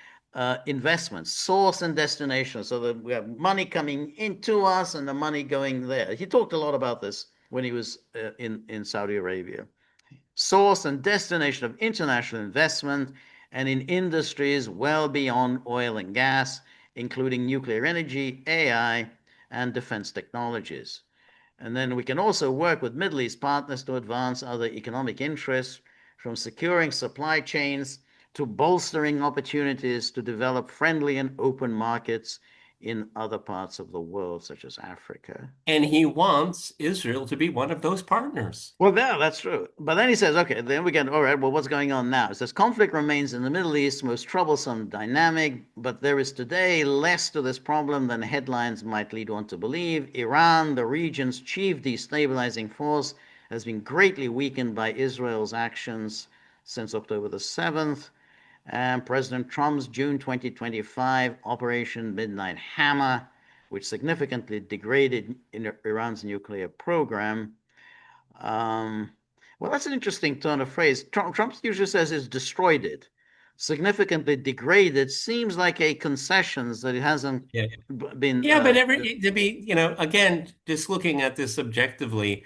investments, source and destination, so that we have money coming into us and the money going there. He talked a lot about this when he was in Saudi Arabia. Source and destination of international investment and in industries well beyond oil and gas, including nuclear energy, AI, and defense technologies. And then we can also work with Middle East partners to advance other economic interests, from securing supply chains to bolstering opportunities to develop friendly and open markets in other parts of the world, such as Africa. And he wants Israel to be one of those partners. Well, yeah, that's true. But then he says, okay, then we get, all right, well, what's going on now? It says conflict remains in the Middle East most troublesome dynamic, but there is today less to this problem than headlines might lead one to believe. Iran, the region's chief destabilizing force, has been greatly weakened by Israel's actions since October the 7th. And President Trump's June 2025 Operation Midnight Hammer, which significantly degraded Iran's nuclear program. Um, well, that's an interesting turn of phrase. Trump usually says it's destroyed it. Significantly degraded seems like a concessions that it hasn't Yeah. been. Yeah, but to be, again, just looking at this objectively,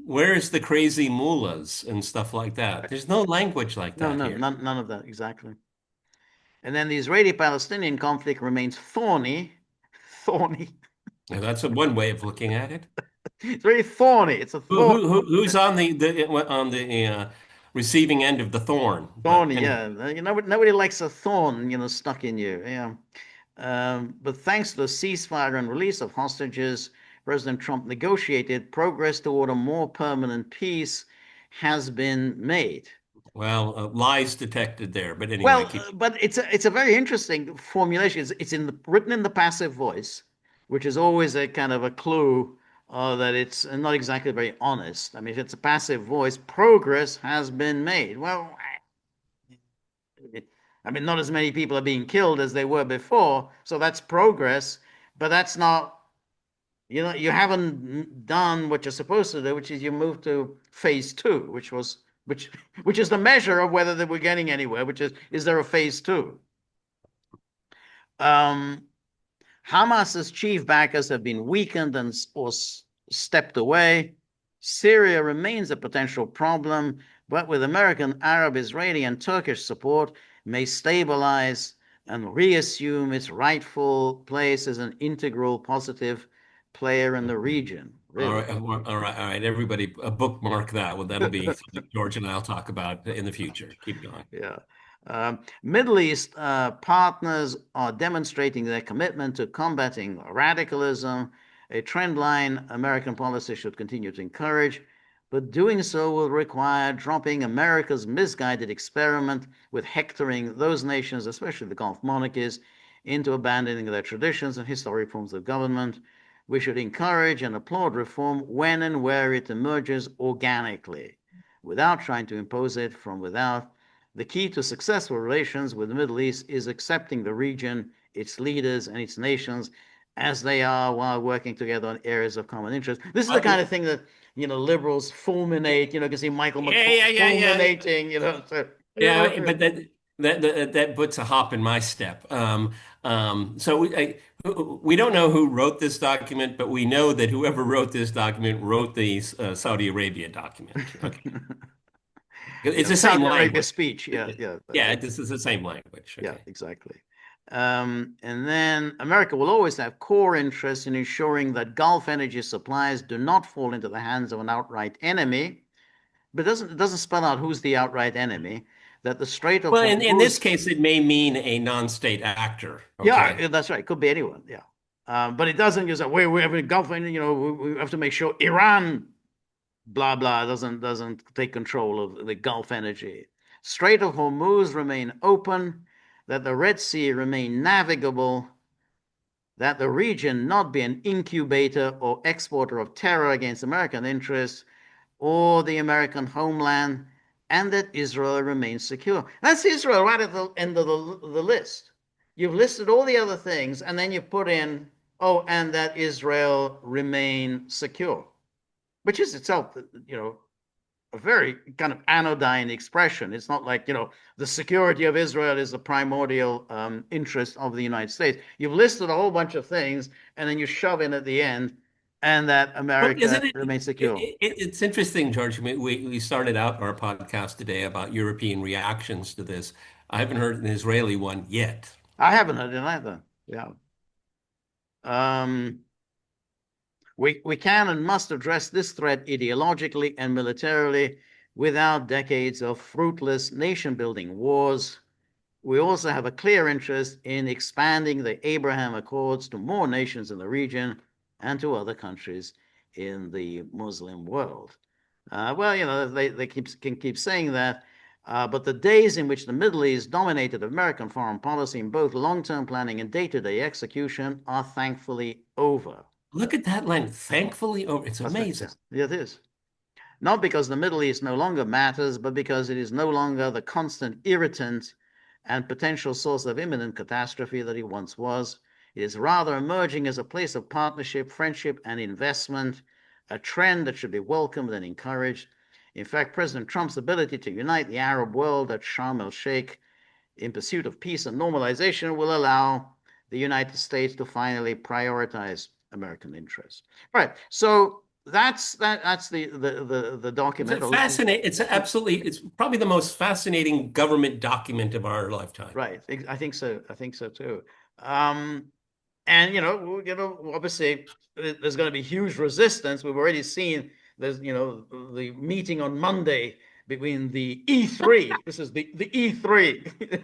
where's the crazy mullahs and stuff like that? There's no language like No, that no, here. none of that exactly. And then the Israeli-Palestinian conflict remains thorny, thorny. Now, that's one way of looking at it. It's very thorny. It's a thorn, Who's on the receiving end of the thorn? But thorny. anyway, Yeah, nobody likes a thorn, stuck in you. Yeah. But thanks to the ceasefire and release of hostages, President Trump negotiated, progress toward a more permanent peace has been made. well, lies detected there. But anyway, Well, keep. but it's a very interesting formulation. It's written in the passive voice, which is always a kind of a clue that it's not exactly very honest. I mean, if it's a passive voice, progress has been made. Well, I mean, not as many people are being killed as they were before, so that's progress. But that's not, you haven't done what you're supposed to do, which is you move to phase two, which which is the measure of whether we're getting anywhere. Which is there a phase two? Um, Hamas's chief backers have been weakened or stepped away. Syria remains a potential problem, but with American, Arab, Israeli, and Turkish support, may stabilize and reassume its rightful place as an integral positive player in the region. All Really? right, all right, all right. Everybody, bookmark that. Well, that'll be something George and I'll talk about in the future. Keep going. Yeah. Middle East partners are demonstrating their commitment to combating radicalism, a trend line American policy should continue to encourage, but doing so will require dropping America's misguided experiment with hectoring those nations, especially the Gulf monarchies, into abandoning their traditions and historic forms of government. We should encourage and applaud reform when and where it emerges organically, without trying to impose it from without. The key to successful relations with the Middle East is accepting the region, its leaders, and its nations as they are while working together on areas of common interest. This is the kind of thing that, liberals fulminate. You can see Michael Yeah, McFaul yeah, yeah, yeah. fulminating, so, Yeah, but that puts a hop in my step. So we don't know who wrote this document, but we know that whoever wrote this document wrote the Saudi Arabia document. Okay, it's the the same Saudi Arabia language. speech. Yeah, yeah, Yeah, this is the same language. yeah, Okay. exactly. And then America will always have core interest in ensuring that Gulf energy supplies do not fall into the hands of an outright enemy, but it doesn't spell out who's the outright enemy. That the Strait of Well, in this Hormuz, case, it may mean a non-state actor. Okay. yeah, that's right. It could be anyone. Yeah, but it doesn't use that. We have a Gulf, we have to make sure Iran, blah blah, doesn't take control of the Gulf energy. Strait of Hormuz remain open. That the Red Sea remain navigable. That the region not be an incubator or exporter of terror against American interests or the American homeland, and that Israel remains secure. That's Israel right at the end of the list. You've listed all the other things, and then you put in, oh, and that Israel remain secure, which is itself, a very kind of anodyne expression. It's not like, the security of Israel is the primordial interest of the United States. You've listed a whole bunch of things, and then you shove in at the end, and that Well, America isn't it, remains secure. it's interesting, George. We started out our podcast today about European reactions to this. I haven't heard an Israeli one yet. I haven't heard it either. Yeah. Um, we can and must address this threat ideologically and militarily, without decades of fruitless nation building wars. We also have a clear interest in expanding the Abraham Accords to more nations in the region and to other countries in the Muslim world. Well, they can keep saying that, but the days in which the Middle East dominated American foreign policy in both long-term planning and day-to-day execution are thankfully over. Look at that line. Thankfully, oh, it's That's right. amazing. Yeah, it is. Not because the Middle East no longer matters, but because it is no longer the constant irritant and potential source of imminent catastrophe that it once was. It is rather emerging as a place of partnership, friendship, and investment, a trend that should be welcomed and encouraged. In fact, President Trump's ability to unite the Arab world at Sharm el Sheikh in pursuit of peace and normalization will allow the United States to finally prioritize American interests. Right. So that's the It's document. a fascinating, it's absolutely, it's probably the most fascinating government document of our lifetime. Right. I think so. I think so too. Um, and obviously there's going to be huge resistance. We've already seen there's the meeting on Monday between the E3. This is the E3.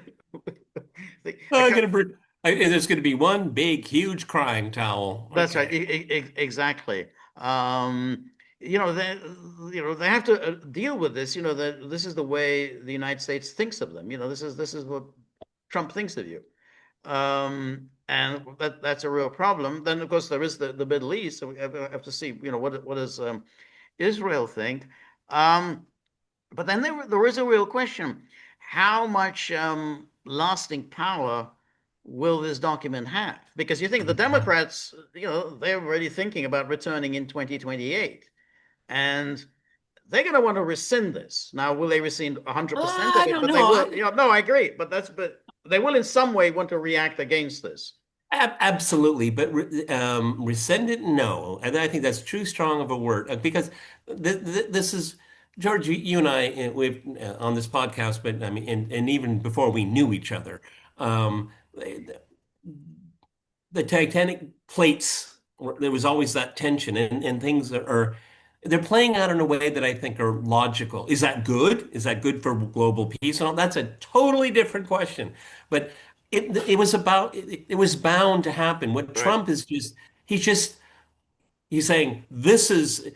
I'm gonna bring, there's going to be one big, huge crying towel. That's right. Okay. Exactly. Um, they they have to deal with this. That this is the way the United States thinks of them. This is what Trump thinks of you. And that's a real problem. Then of course there is the Middle East, so we have to see, what does Israel think? Um, but then there is a real question: how much lasting power will this document have? Because you think the Democrats, they're already thinking about returning in 2028, and they're going to want to rescind this. Now, will they rescind 100% of I it? don't But they know. will. No, I agree. But they will in some way want to react against this. Absolutely, but rescinded, no. And I think that's too strong of a word because this is George. You and I, we've on this podcast, but I mean, and even before we knew each other, um, the tectonic plates, there was always that tension, and things that are they're playing out in a way that I think are logical. Is that good? Is that good for global peace? And all? That's a totally different question. But it was about it was bound to happen. What Right. Trump is he's just he's saying this is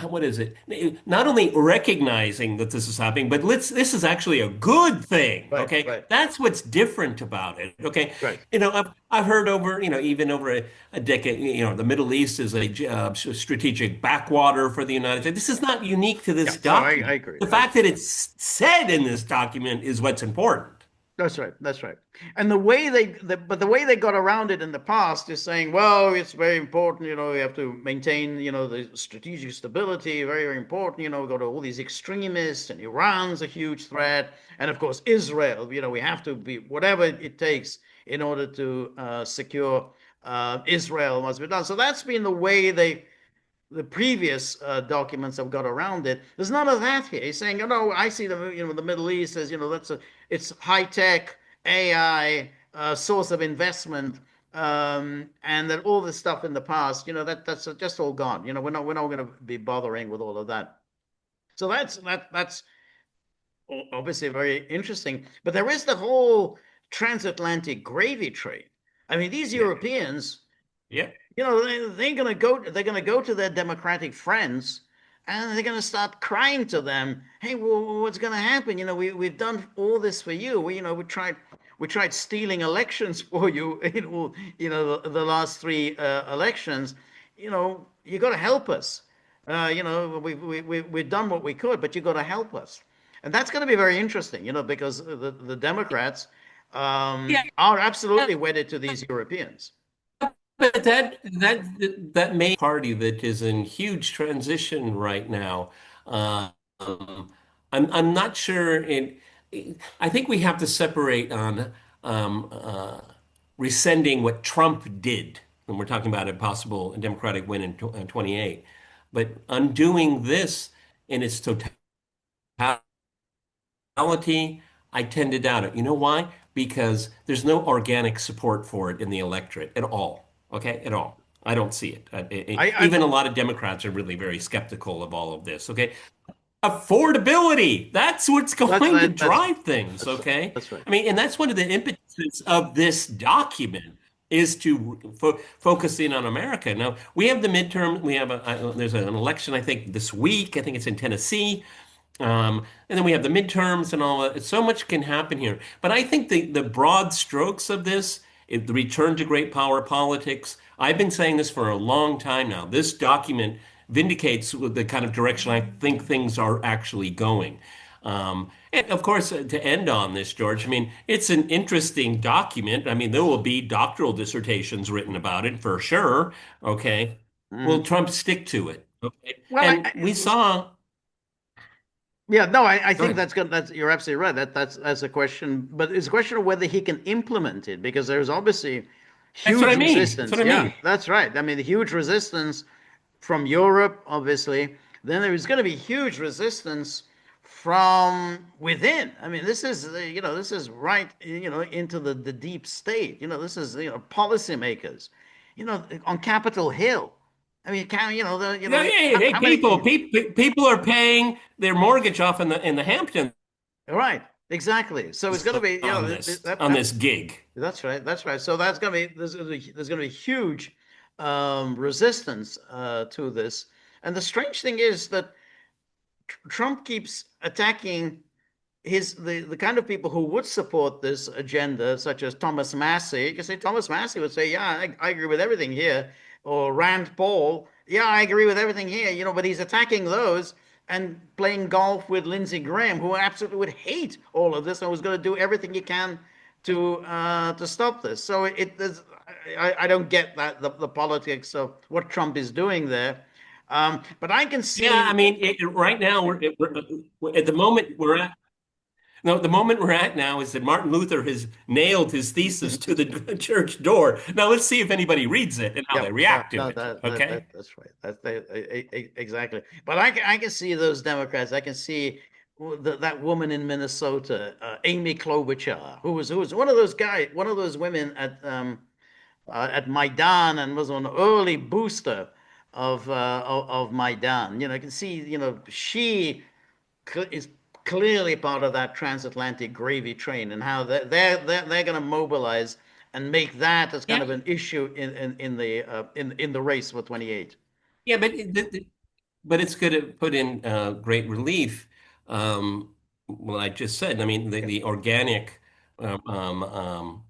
what is it? Not only recognizing that this is happening, but this is actually a good thing. Right. Okay. Right. That's what's different about it. Okay. Right. I've heard over, even over a decade, the Middle East is a strategic backwater for the United States. This is not unique to Yeah. this No, I document. agree. The I fact that it's said in this document is what's important. That's right. That's right. And the way they got around it in the past is saying, well, it's very important. We have to maintain, the strategic stability. Very, very important. We've got all these extremists, and Iran's a huge threat, and of course Israel. We have to be whatever it takes in order to secure Israel must be done. So that's been the way the previous documents have got around it. There's none of that here. He's saying, no, I see the Middle East as, it's high tech AI source of investment, and that all this stuff in the past, that's just all gone. We're not going to be bothering with all of that. So that's obviously very interesting. But there is the whole transatlantic gravy trade. I mean, these Yeah. Europeans, Yeah. they're gonna go to their democratic friends, and they're gonna start crying to them, hey, well, what's gonna happen? We've done all this for you. We tried stealing elections for you, the last three elections. You got to help us. We've done what we could, but you got to help us. And that's going to be very interesting, because the Democrats Yeah. are absolutely wedded to these Europeans. But that main party that is in huge transition right now, I'm not sure. I think we have to separate on um, uh, rescinding what Trump did, and we're talking about a possible Democratic win in 28, but undoing this in its totality, I tend to doubt it. You know why? Because there's no organic support for it in the electorate at all. Okay, at all. I don't see it. I Even a lot of Democrats are really very skeptical of all of this. Okay, Affordability. That's what's That's going to right. drive things, That's okay? that's right. I mean, and that's one of the impetuses of this document is to focus in on America. Now, we have the midterm, we have there's an election, I think, this week. I think it's in Tennessee. And then we have the midterms and all that. So much can happen here. But I think the broad strokes of this, the return to great power politics, I've been saying this for a long time now. This document vindicates the kind of direction I think things are actually going. And of course, to end on this, George, I mean, it's an interesting document. I mean, there will be doctoral dissertations written about it for sure. Okay. Will Mhm. Trump stick to it? Okay. Well, And we saw, yeah, no, I go think ahead. that's good. That's you're absolutely right. That's a question, but it's a question of whether he can implement it because there's obviously That's what I huge mean. That's what resistance. I Yeah, mean. that's right. I mean, the huge resistance from Europe, obviously. Then there is going to be huge resistance from within. I mean, this is this is right into the deep state. This is policymakers, on Capitol Hill. I mean, can Yeah, hey, hey, how many? people are paying their mortgage off in the Hamptons Right, exactly. So it's going to be, on this gig. that's right, that's right. So that's going to be there's going to be huge resistance to this. And the strange thing is that Trump keeps attacking the kind of people who would support this agenda, such as Thomas Massey. You can say Thomas Massey would say, "Yeah, I agree with everything here," or Rand Paul, "Yeah, I agree with everything here." But he's attacking those and playing golf with Lindsey Graham, who absolutely would hate all of this and was going to do everything he can to stop this. So I don't get the politics of what Trump is doing there, but I can Yeah, I see. mean, right now we're at the moment we're at. No, the moment we're at now is that Martin Luther has nailed his thesis to the church door. Now let's see if anybody reads it and how Yeah, they yeah, react to no, it. Okay? that's right. Exactly. But I can see those Democrats. I can see that woman in Minnesota, Amy Klobuchar, who was one of those guys, one of those women at Maidan and was an early booster of Maidan. You can see, she is clearly part of that transatlantic gravy train and how they're going to mobilize and make that as kind Yeah, of an issue in the race for 28. yeah, but it's going to put in great relief. What I just said. I mean, Yeah. the organic um, um, um,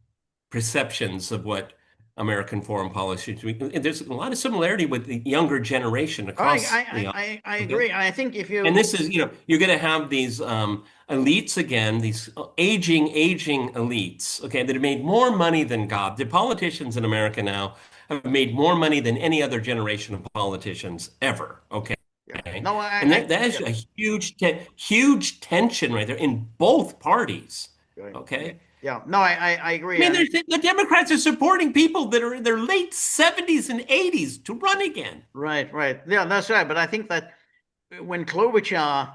perceptions of what American foreign policy should be. There's a lot of similarity with the younger generation I across I the aisle. I Okay. agree. I think if And you this is, you're going to have these elites again, these aging elites, okay, that have made more money than God. The politicians in America now have made more money than any other generation of politicians ever, okay? yeah, no, And I that is yeah, a huge tension right there in both parties, right, yeah, okay? yeah, no, I I agree. mean, And the Democrats are supporting people that are in their late 70s and 80s to run again. right, yeah, that's right. But I think that when Klobuchar,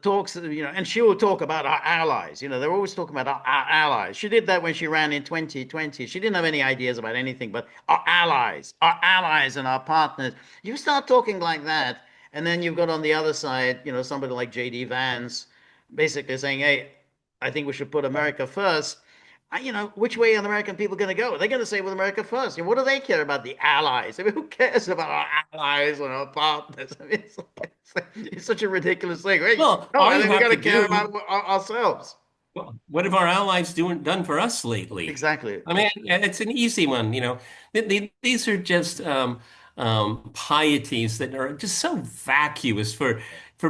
talks, and she will talk about our allies. They're always talking about our allies. She did that when she ran in 2020. She didn't have any ideas about anything but our allies and our partners. You start talking like that, and then you've got on the other side, somebody like J.D. Vance basically saying, "Hey, I think we should put America first." Which way are the American people going to go? They're going to say with America first. What do they care about the allies? I mean, who cares about our allies and our partners? I mean, it's such a ridiculous thing, right? Well, No, all I you think we got have to to care do. about ourselves. Well, what have our allies done for us lately? Exactly. I mean, it's an easy one, These are just pieties that are just so vacuous for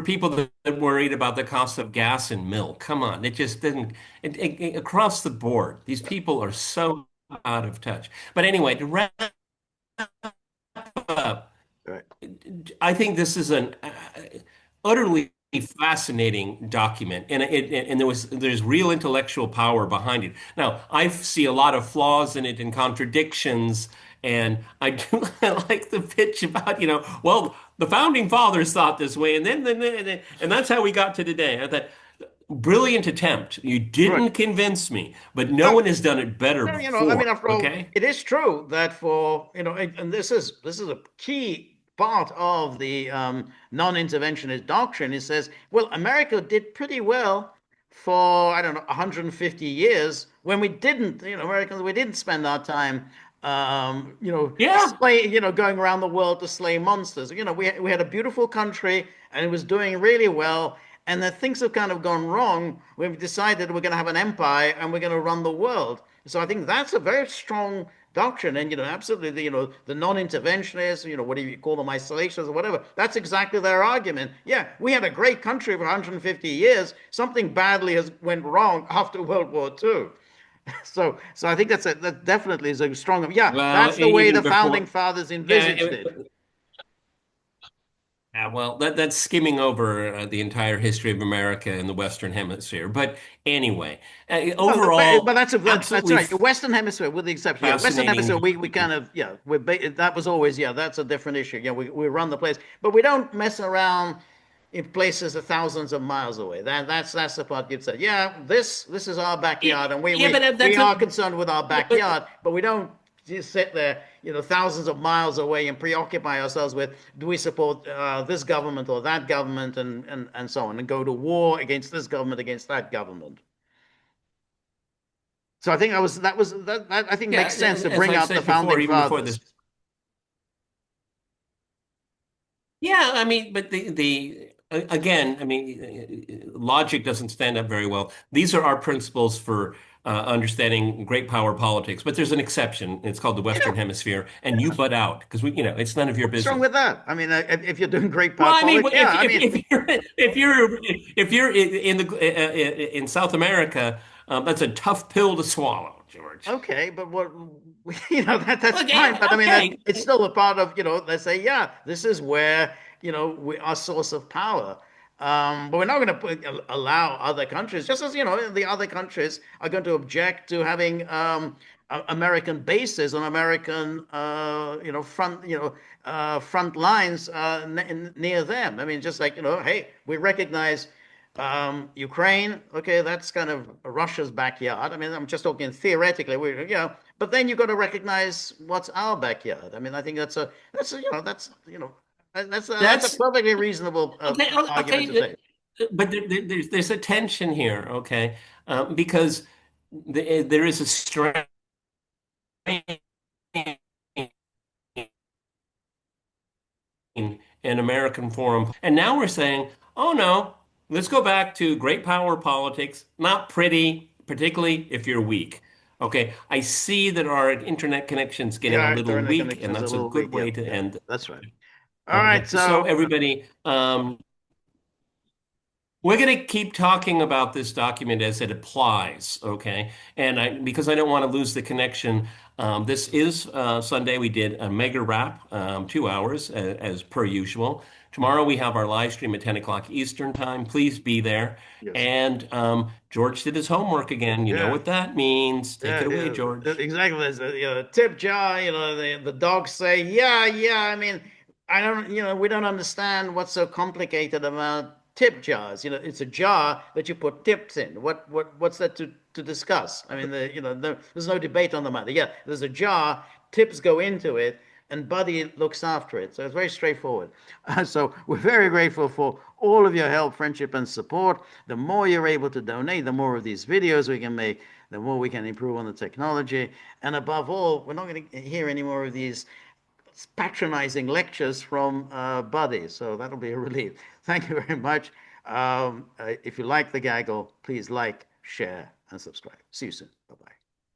people that worried about the cost of gas and milk. Come on, it just didn't. Across the board, these people are so out of touch. But anyway, to wrap up, Right. I think this is an utterly fascinating document, and there's real intellectual power behind it. Now, I see a lot of flaws in it and contradictions, and I do like the pitch about, well, the founding fathers thought this way, and and that's how we got to today. I thought, brilliant attempt. You Right. didn't convince me, but no Well, one has done it better well, I mean, before. after all, Okay? it is true that for, and this is a key. part of the non-interventionist doctrine. It says, well, America did pretty well for, I don't know, 150 years when we didn't, Americans, we didn't spend our time, Yeah. going around the world to slay monsters. We had a beautiful country and it was doing really well. And then things have kind of gone wrong. We've decided we're going to have an empire and we're going to run the world. So I think that's a very strong doctrine. And, absolutely, the non-interventionists, whatever you call them, isolationists or whatever, that's exactly their argument. Yeah, we had a great country for 150 years. Something badly has went wrong after World War II. So I think that definitely is a strong, yeah, Well, that's the way even the founding before, fathers yeah, envisaged it. yeah, well, that's skimming over the entire history of America and the Western Hemisphere. But anyway, Well, but overall, that's absolutely right. The Western Hemisphere, with the exception, yeah, Western Hemisphere, fascinating. we kind of, yeah, that was always, yeah, that's a different issue. Yeah, we run the place, but we don't mess around in places that thousands of miles away. That's the part you'd say, yeah, this is our Yeah, backyard, and we yeah, we but we that's a are concerned with our yeah, but backyard, but we don't just sit there, thousands of miles away and preoccupy ourselves with, do we support this government or that government, and so on, and go to war against this government, against that government. So I think that I think yeah, makes sense to as bring I've up the said before, founding even before fathers. this. Yeah, I mean, but again, I mean, logic doesn't stand up very well. These are our principles for understanding great power politics, but there's an exception. It's called the Yeah, Western Hemisphere, and you butt out because it's none of your what's wrong business. with that? I mean, if you're doing great Well, power I mean, politics, yeah, I mean, if you're in the in South America, that's a tough pill to swallow, George. okay, but what that's Okay, fine, but I mean that okay, it's still a part of, let's say, yeah, this is where, our source of power. But we're not going to allow other countries, just as the other countries are going to object to having American bases on American front lines near them. I mean, just like, hey, we recognize Ukraine, okay, that's kind of Russia's backyard. I mean, I'm just talking theoretically. But then you've got to recognize what's our backyard. I mean, I think that's a that's perfectly reasonable okay. argument to Okay, say. but there's a tension here, okay, because there is a strain in American foreign. And now we're saying, oh no, let's go back to great power politics. Not pretty, particularly if you're weak. Okay, I see that our internet connection's getting a Yeah, little internet weak, connection and is a that's a little weak. good Yeah, way to yeah, end. that's right. All right, Okay, so so everybody, we're going to keep talking about this document as it applies, okay? And because I don't want to lose the connection, this is Sunday. We did a mega wrap, 2 hours as per usual. Tomorrow we have our live stream at 10 o'clock Eastern time. Please be there. yes, And George did his homework again. You know yeah. what that means. Take Yeah, it away, yeah, George. exactly. There's tip jar. The dogs say, yeah, yeah. I mean, I don't, we don't understand what's so complicated about tip jars. It's a jar that you put tips in. What's that to discuss? I mean, there's no debate on the matter. Yeah, there's a jar, tips go into it, and Buddy looks after it. So it's very straightforward. So we're very grateful for all of your help, friendship, and support. The more you're able to donate, the more of these videos we can make, the more we can improve on the technology. And above all, we're not going to hear any more of these patronizing lectures from Buddy. So that'll be a relief. Thank you very much. If you like the gaggle, please like, share, and subscribe. See you soon. Bye bye.